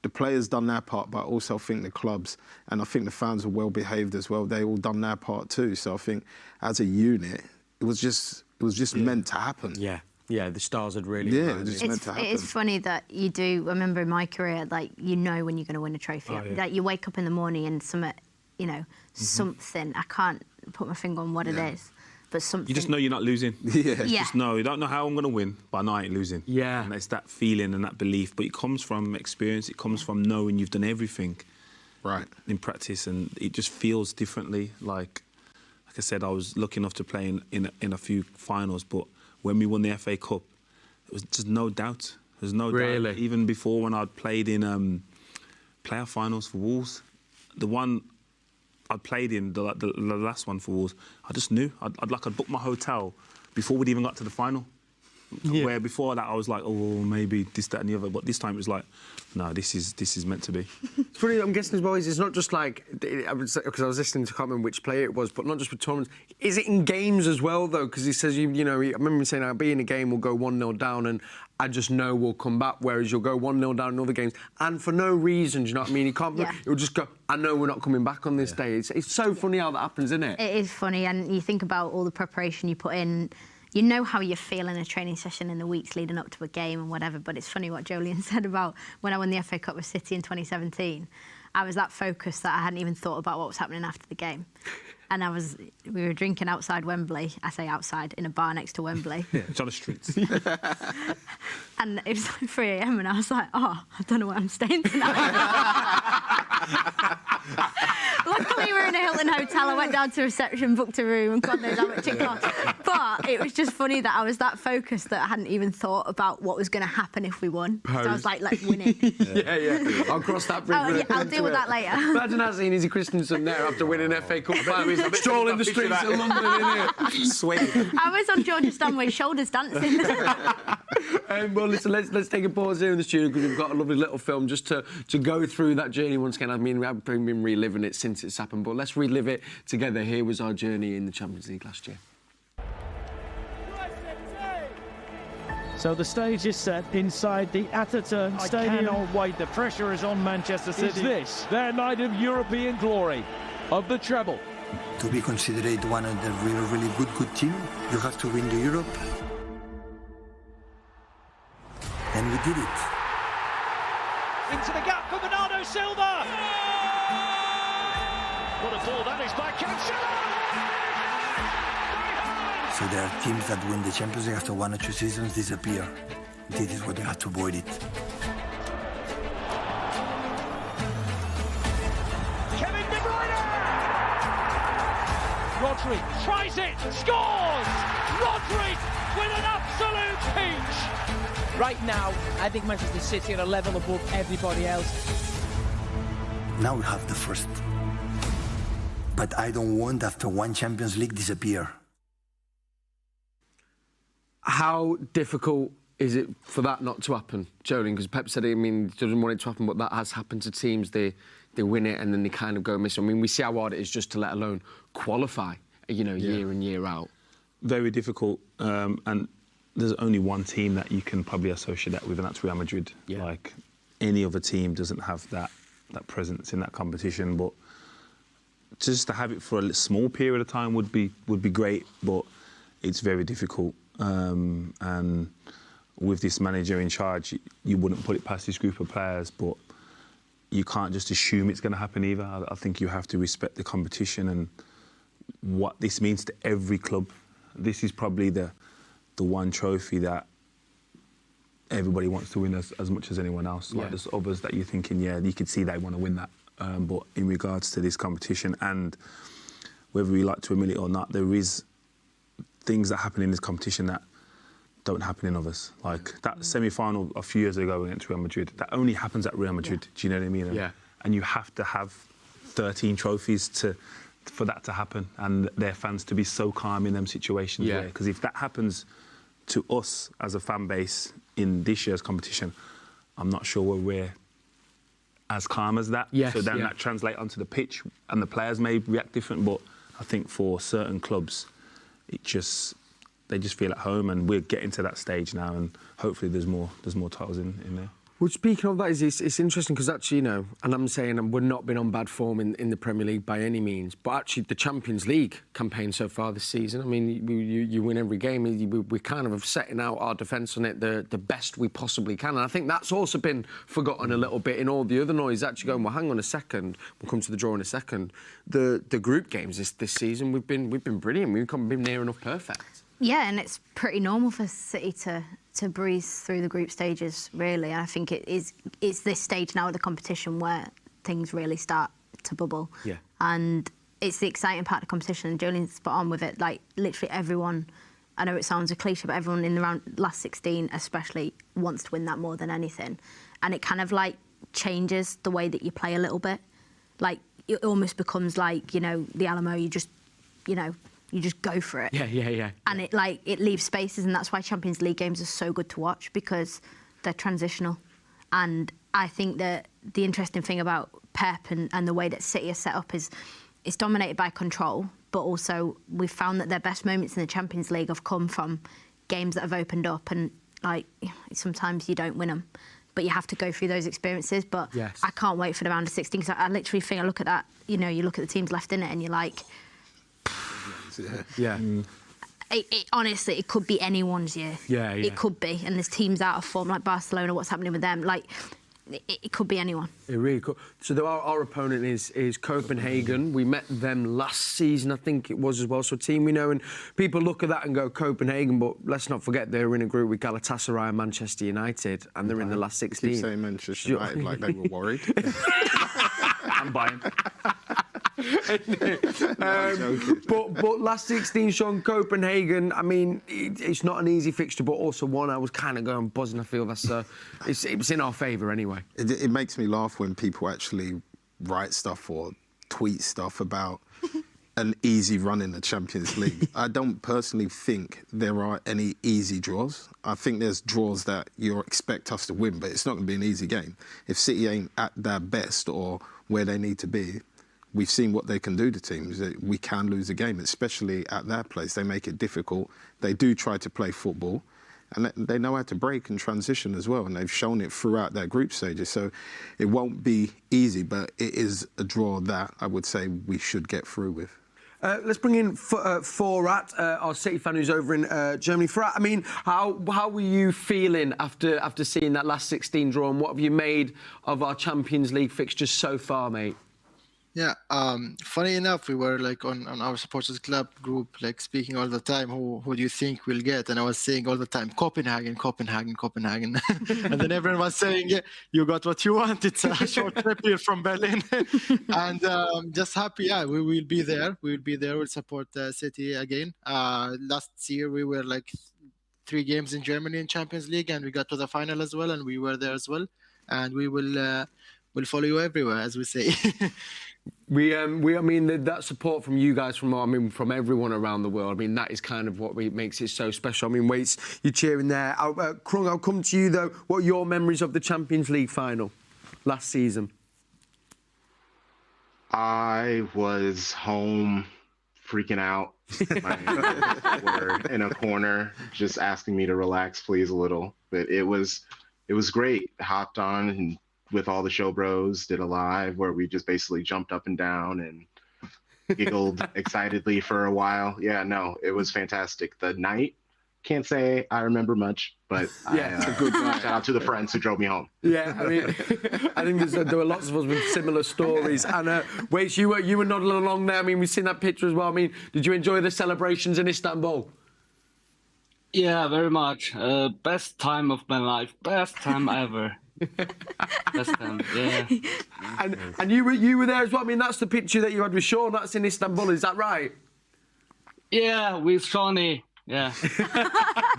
the players done their part, but I also think the clubs, and I think the fans were well behaved as well, they all done their part too. So I think as a unit, it was just meant to happen. Yeah, the stars had really... Yeah, it was meant to happen. It is funny that you do... I remember in my career, like, you know when you're going to win a trophy. Like, you wake up in the morning and something, something, I can't put my finger on what it is, but something... You just know you're not losing. You just know. You don't know how I'm going to win, but I know I ain't losing. Yeah. And it's that feeling and that belief. But it comes from experience. It comes from knowing you've done everything in practice, and it just feels differently. Like I said, I was lucky enough to play in a few finals, but when we won the FA Cup, it was just no doubt. There's no doubt. Even before, when I'd played in playoff finals for Wolves, the one I played in, the last one for Wolves, I just knew. I'd booked my hotel before we'd even got to the final. Yeah. Where before that I was like, oh, maybe this, that and the other. But this time it was like, no, this is meant to be. It's funny, I'm guessing as well, it's not just like, because I was listening to, I can't remember which player it was, but not just with tournaments. Is it in games as well, though? Because he says, I remember him saying, I'll be in a game, we'll go 1-0 down, and I just know we'll come back, whereas you'll go 1-0 down in other games, and for no reason, do you know what I mean? You can't, you'll just go, I know we're not coming back on this day. It's so funny how that happens, isn't it? It is funny, and you think about all the preparation you put in. You know how you feel in a training session in the weeks leading up to a game and whatever, but it's funny what Joleon said about when I won the FA Cup with City in 2017. I was that focused that I hadn't even thought about what was happening after the game. And we were drinking outside Wembley. I say outside, in a bar next to Wembley. It's on the streets. And it was like 3 a.m. and I was like, I don't know where I'm staying tonight. Luckily, we were in a Hilton hotel. I went down to reception, booked a room, and God knows how much it cost. But it was just funny that I was that focused that I hadn't even thought about what was going to happen if we won. So I was like, let's win it. I'll cross that bridge. I'll deal with that later. Imagine us seeing Izzy Christiansen there after winning FA Cup final. Strolling the streets of London, innit? Sweating. I was on Georgia Stanway's shoulders dancing. Well, listen, let's take a pause here in the studio because we've got a lovely little film just to go through that journey once again. I mean, we haven't been reliving it since it's happened, but let's relive it together. Here was our journey in the Champions League last year. So the stage is set inside the Atatürk Stadium. I cannot wait. The pressure is on Manchester City. Is this their night of European glory, of the treble? To be considered one of the really good team, you have to win the Europe. And we did it. Into the gap for Bernardo Silva. What a ball that is by Cancelo. So there are teams that win the Champions League after 1 or 2 seasons disappear. This is what you have to avoid it. Rodri tries it, scores! Rodri with an absolute peach! Right now, I think Manchester City are a level above everybody else. Now we have the first. But I don't want after one Champions League disappear. How difficult is it for that not to happen, Joleon? Because Pep said, he doesn't want it to happen, but that has happened to teams. They win it and then they kind of go missing. We see how hard it is just to let alone qualify, year in, year out. Very difficult. And there's only one team that you can probably associate that with, and that's Real Madrid. Yeah. Like, any other team doesn't have that presence in that competition. But just to have it for a small period of time would be great, but it's very difficult. And with this manager in charge, you wouldn't put it past this group of players, but you can't just assume it's going to happen either. I think you have to respect the competition and what this means to every club. This is probably the one trophy that everybody wants to win as much as anyone else. Yeah. Like, there's others that you're thinking, you could see they want to win that. But in regards to this competition, and whether we like to admit it or not, there is things that happen in this competition that don't happen in others. Like that semi-final a few years ago against Real Madrid, that only happens at Real Madrid. Do you know what I mean? Yeah. And you have to have 13 trophies for that to happen, and their fans to be so calm in them situations. Yeah. Because if that happens to us as a fan base in this year's competition, I'm not sure we're as calm as that. Yes, so then that translates onto the pitch, and the players may react different. But I think for certain clubs, they just feel at home, and we're getting to that stage now, and hopefully there's more titles in there. Well, speaking of that, it's interesting because actually, and I'm saying we've not been on bad form in the Premier League by any means, but actually the Champions League campaign so far this season, you win every game. We kind of setting out our defence on it the best we possibly can, and I think that's also been forgotten a little bit in all the other noise. Actually going, well, hang on a second, we'll come to the draw in a second. The group games this season, we've been brilliant. We've been near enough perfect. Yeah, and it's pretty normal for City to breeze through the group stages, really. I think it's this stage now of the competition where things really start to bubble. Yeah. And it's the exciting part of the competition, and Joleon's spot on with it. Like, literally everyone, I know it sounds a cliche, but everyone in the last 16 especially wants to win that more than anything. And it kind of, changes the way that you play a little bit. Like, it almost becomes like, the Alamo, you just go for it. Yeah. And it leaves spaces, and that's why Champions League games are so good to watch, because they're transitional. And I think that the interesting thing about Pep and the way that City are set up is it's dominated by control, but also we've found that their best moments in the Champions League have come from games that have opened up, and sometimes you don't win them, but you have to go through those experiences. But yes. I can't wait for the round of 16, because I literally think, I look at that, you look at the teams left in it and you're like... Yeah. It honestly, it could be anyone's year. Yeah. It could be, and there's teams out of form like Barcelona. What's happening with them? It could be anyone. It really could. So our opponent is Copenhagen. We met them last season, I think it was as well. So a team we know, and people look at that and go Copenhagen, but let's not forget they're in a group with Galatasaray and Manchester United, and they're in the last 16. Keep saying Manchester United like they were worried. I'm buying. But last 16, Shaun, Copenhagen, it's not an easy fixture, but also one I was kind of going buzzing. I feel that's it's in our favour anyway. It makes me laugh when people actually write stuff or tweet stuff about an easy run in the Champions League. I don't personally think there are any easy draws. I think there's draws that you expect us to win, but it's not going to be an easy game. If City ain't at their best or where they need to be, we've seen what they can do to teams. We can lose a game, especially at their place. They make it difficult. They do try to play football, and they know how to break and transition as well, and they've shown it throughout their group stages. So it won't be easy, but it is a draw that I would say we should get through with. Let's bring in Forat, our City fan who's over in Germany. Forat, how were you feeling after seeing that last 16 draw, and what have you made of our Champions League fixtures so far, mate? Yeah, funny enough, we were like on our supporters club group, like speaking all the time, who do you think we'll get? And I was saying all the time, Copenhagen, Copenhagen, Copenhagen. And then everyone was saying, yeah, you got what you want. It's a short trip here from Berlin. And just happy, yeah, we will be there. We will be there. We'll support City again. Last year, we were like 3 games in Germany in Champions League, and we got to the final as well, and we were there as well. And we will we'll follow you everywhere, as we say. I mean, that support from you guys, from everyone around the world. I mean, that is kind of what makes it so special. I mean, Waits, you're cheering there. Krung, I'll come to you though. What are your memories of the Champions League final last season? I was home freaking out. My parents were in a corner just asking me to relax, please, a little. But it was great. Hopped on and with all the show bros, did a live where we just basically jumped up and down and giggled excitedly for a while. Yeah, no, it was fantastic. The night, can't say I remember much, but yeah, it's a good night. Shout out to the friends who drove me home. Yeah, I mean, I think there were lots of us with similar stories. And Waits, you were nodding along there. I mean, we've seen that picture as well. I mean, did you enjoy the celebrations in Istanbul? Yeah, very much. Best time of my life. Best time ever. Best time, yeah. And you were there as well. I mean, that's the picture that you had with Shaun. That's in Istanbul, is that right? Yeah, with Shawnee. Yeah.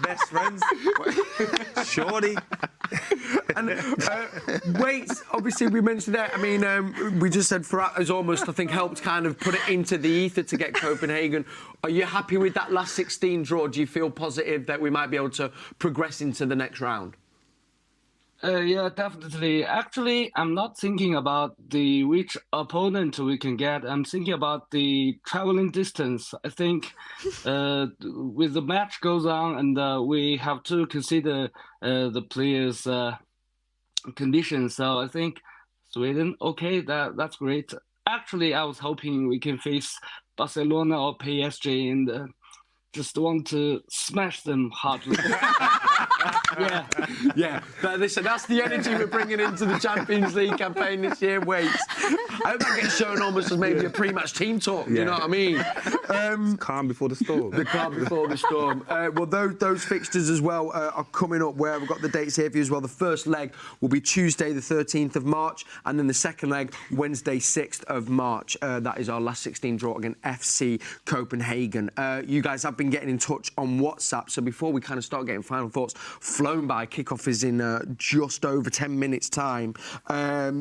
Best friends. Shorty. And Waits, obviously we mentioned that. I mean, we just said Farhat has almost, I think, helped kind of put it into the ether to get Copenhagen. Are you happy with that last 16 draw? Do you feel positive that we might be able to progress into the next round? Yeah, definitely. Actually, I'm not thinking about which opponent we can get. I'm thinking about the traveling distance. I think with the match goes on, and we have to consider the players' conditions. So I think Sweden, okay, that's great. Actually, I was hoping we can face Barcelona or PSG and just want to smash them hardly. Yeah. But listen, that's the energy we're bringing into the Champions League campaign this year. Waits. I hope that gets shown almost as maybe a pre-match team talk. Do you know what I mean? Calm before the storm. The calm before the storm. Well, those fixtures as well are coming up. Where we've got the dates here for you as well. The first leg will be Tuesday, the 13th of March, and then the second leg, Wednesday, 6th of March. That is our last 16 draw against FC Copenhagen. You guys have been getting in touch on WhatsApp. So before we kind of start getting final thoughts, flown by. Kickoff is in just over 10 minutes' time.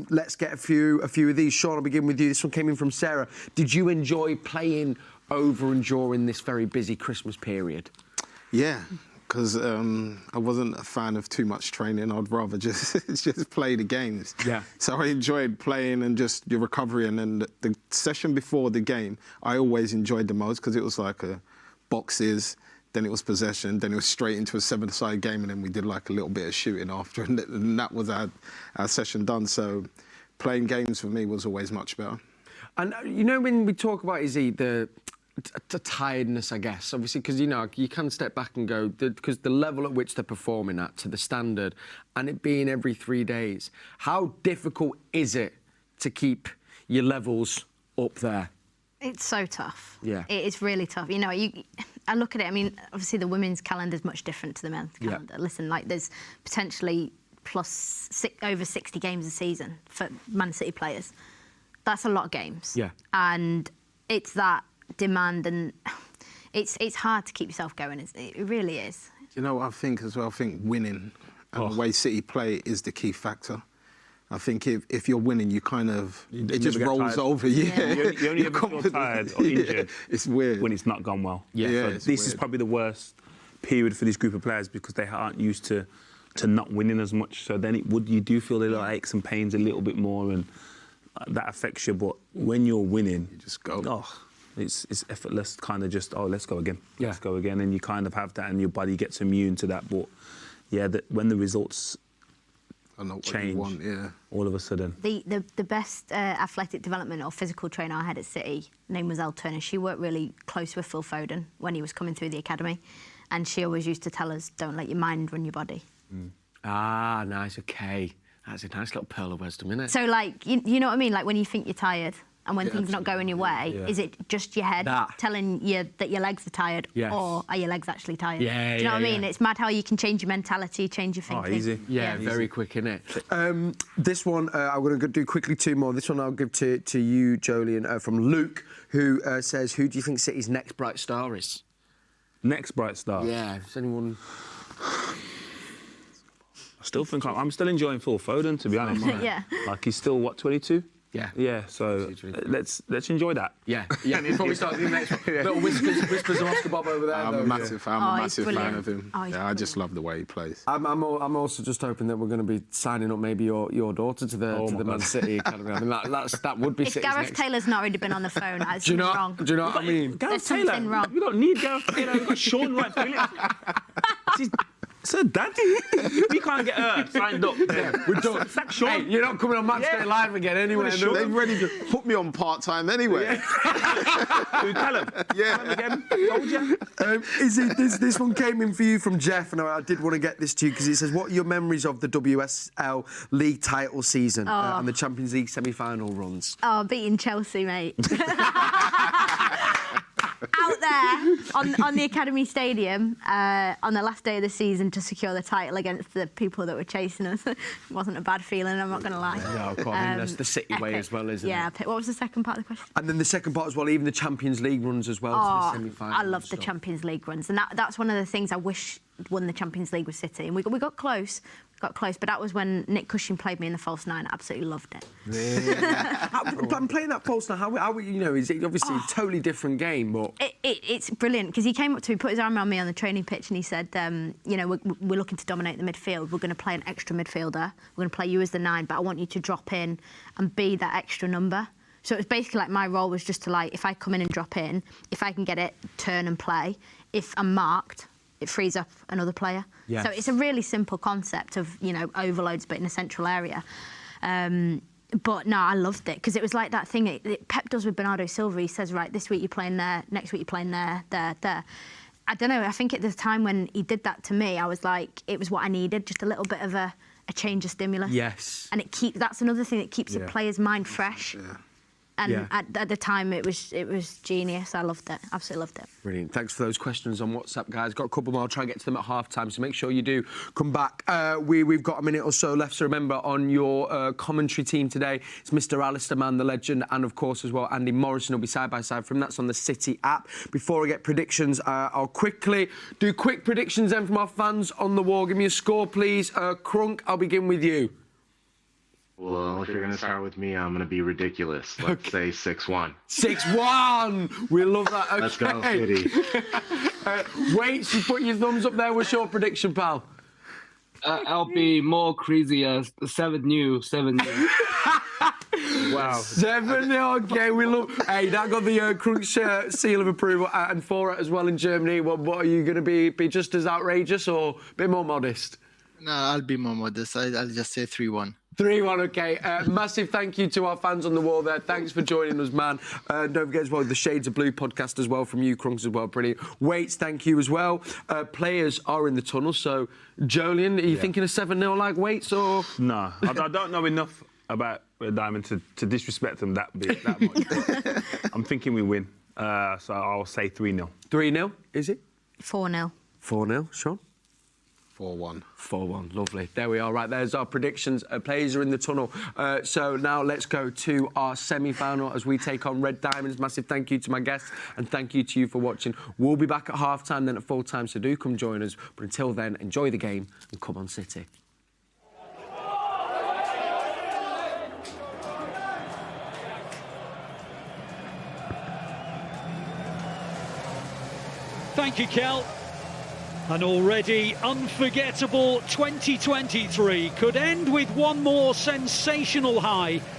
Let's get a few of these. Shaun, I'll begin with you. This one came in from Sarah. Did you enjoy playing over and during this very busy Christmas period? Yeah, because I wasn't a fan of too much training. I'd rather just play the games. Yeah. So I enjoyed playing and just your recovery. And then the session before the game, I always enjoyed the most because it was like boxes, then it was possession, then it was straight into a 7-side game, and then we did like a little bit of shooting after, and that was our session done. So playing games for me was always much better. And you know, when we talk about Izzy, the tiredness, I guess, obviously, because you can step back and go, because the level at which they're performing at, to the standard, and it being every 3 days, how difficult is it to keep your levels up there? It's so tough. Yeah. It is really tough. You know, I look at it, I mean, obviously the women's calendar is much different to the men's calendar. Listen, like there's potentially over 60 games a season for Man City players. That's a lot of games. Yeah. And it's that demand, and it's hard to keep yourself going. It really is. You know what I think as well? I think winning and the way City play is the key factor. I think if you're winning, you kind of... It just rolls over. Yeah. You only ever feel tired or injured it's weird. when it's not gone well. Yeah. So this is probably the worst period for this group of players because they aren't used to not winning as much. So then you do feel the little aches and pains a little bit more, and that affects you. But when you're winning... You just go. Oh, it's effortless, kind of just, let's go again. Yeah. Let's go again. And you kind of have that, and your body gets immune to that. But, yeah, when the results... I know what change you want, yeah. all of a sudden. The best athletic development or physical trainer I had at City, her name was Elle Turner. She worked really close with Phil Foden when he was coming through the academy, and she always used to tell us, don't let your mind run your body. Nice, okay. That's a nice little pearl of wisdom, isn't it? So, like, you know what I mean? Like, when you think you're tired, and when things are not going your way, is it just your head telling you that your legs are tired, or are your legs actually tired? Do you know what I mean? It's mad how you can change your mentality, change your thinking. Easy. Yeah, very quick, isn't it? This one, I'm going to do quickly 2 more. This one I'll give to you, Joleon, from Luke, who says, who do you think City's next bright star is? Next bright star? Yeah, is anyone... I still think I'm still enjoying Phil Foden, to be honest. Yeah. Like, he's still, what, 22? Yeah. Yeah, so let's enjoy that. Yeah. Before we start the next one. Little whispers of Oscar Bob over there. I'm a massive fan of him. I just love the way he plays. I'm also just hoping that we're going to be signing up maybe your daughter to the Man City Academy. I mean, that would be. If Gareth Taylor's not already been on the phone, that's wrong. Do you know what I mean? There's something wrong. We don't need Gareth Taylor. We've got Shaun Wright-Phillips. Sir, Daddy, we can't get her signed up. We're done. Hey, you're not coming on Matchday Live again anyway. They're ready to put me on part-time anyway. Tell him. Yeah. Tell him again. Told you. Izzy, this one came in for you from Jeff, and I did want to get this to you because it says, what are your memories of the WSL League title season and the Champions League semi-final runs? Oh, beating Chelsea, mate. Out there on the Academy Stadium on the last day of the season to secure the title against the people that were chasing us. It wasn't a bad feeling, I'm not going to lie. Yeah, quite. I mean, that's the City way as well, isn't it? Yeah, what was the second part of the question? And then the second part as well, even the Champions League runs as well to the semi-final. I love the Champions League runs, and that's one of the things I wish won the Champions League with City, and we got close. But that was when Nick Cushing played me in the false nine. I absolutely loved it. Yeah. I'm playing that false nine. How you know, is it obviously a totally different game, but it's brilliant because he came up to me, put his arm around me on the training pitch, and he said, you know, we're looking to dominate the midfield. We're going to play an extra midfielder. We're going to play you as the 9, but I want you to drop in and be that extra number. So it was basically like my role was just to, like, if I come in and drop in, if I can get it, turn and play. If I'm marked, it frees up another player. Yes. So it's a really simple concept of, you know, overloads but in a central area. But no, I loved it because it was like that thing Pep does with Bernardo Silva. He says, right, this week you're playing there, next week you're playing there. I don't know, I think at the time when he did that to me, I was like, it was what I needed, just a little bit of a change of stimulus. Yes. And that's another thing that keeps the player's mind fresh. Yeah. And at the time, it was genius. I loved it. Absolutely loved it. Brilliant. Thanks for those questions on WhatsApp, guys. Got a couple more. I'll try and get to them at half-time, so make sure you do come back. We've got a minute or so left, so remember, on your commentary team today, it's Mr. Alistair Mann, the legend, and, of course, as well, Andy Morrison will be side-by-side from. That's on the City app. Before I get predictions, I'll quickly do quick predictions then from our fans on the wall. Give me a score, please. Crunk, I'll begin with you. Well, if you're going to start with me, I'm going to be ridiculous. Let's say 6-1. 6-1! We love that. Okay. Let's go, City. Wait, you put your thumbs up there. What's your prediction, pal? I'll be more crazy as 7-0. Wow. 7-0, okay, we love... Hey, that got the Crunch seal of approval, and for it as well in Germany. What are you going to be just as outrageous or a bit more modest? No, I'll be more modest. I'll just say 3-1. 3-1, okay. Massive thank you to our fans on the wall there. Thanks for joining us, man. Don't forget as well the Shades of Blue podcast as well from you, Crunks, as well. Brilliant. Waits, thank you as well. Players are in the tunnel, so Joleon, are you thinking of 7-0 like Waits or...? No, I don't know enough about Red Diamond to disrespect them that much. But I'm thinking we win, so I'll say 3-0. 3-0, is it? 4-0. 4-0, Shaun? 4-1. 4-1, lovely. There we are, right, there's our predictions. Players are in the tunnel. So now let's go to our semi-final as we take on Red Diamonds. Massive thank you to my guests and thank you to you for watching. We'll be back at half-time, then at full-time, so do come join us. But until then, enjoy the game and come on, City. Thank you, Cel. An already unforgettable 2023 could end with one more sensational high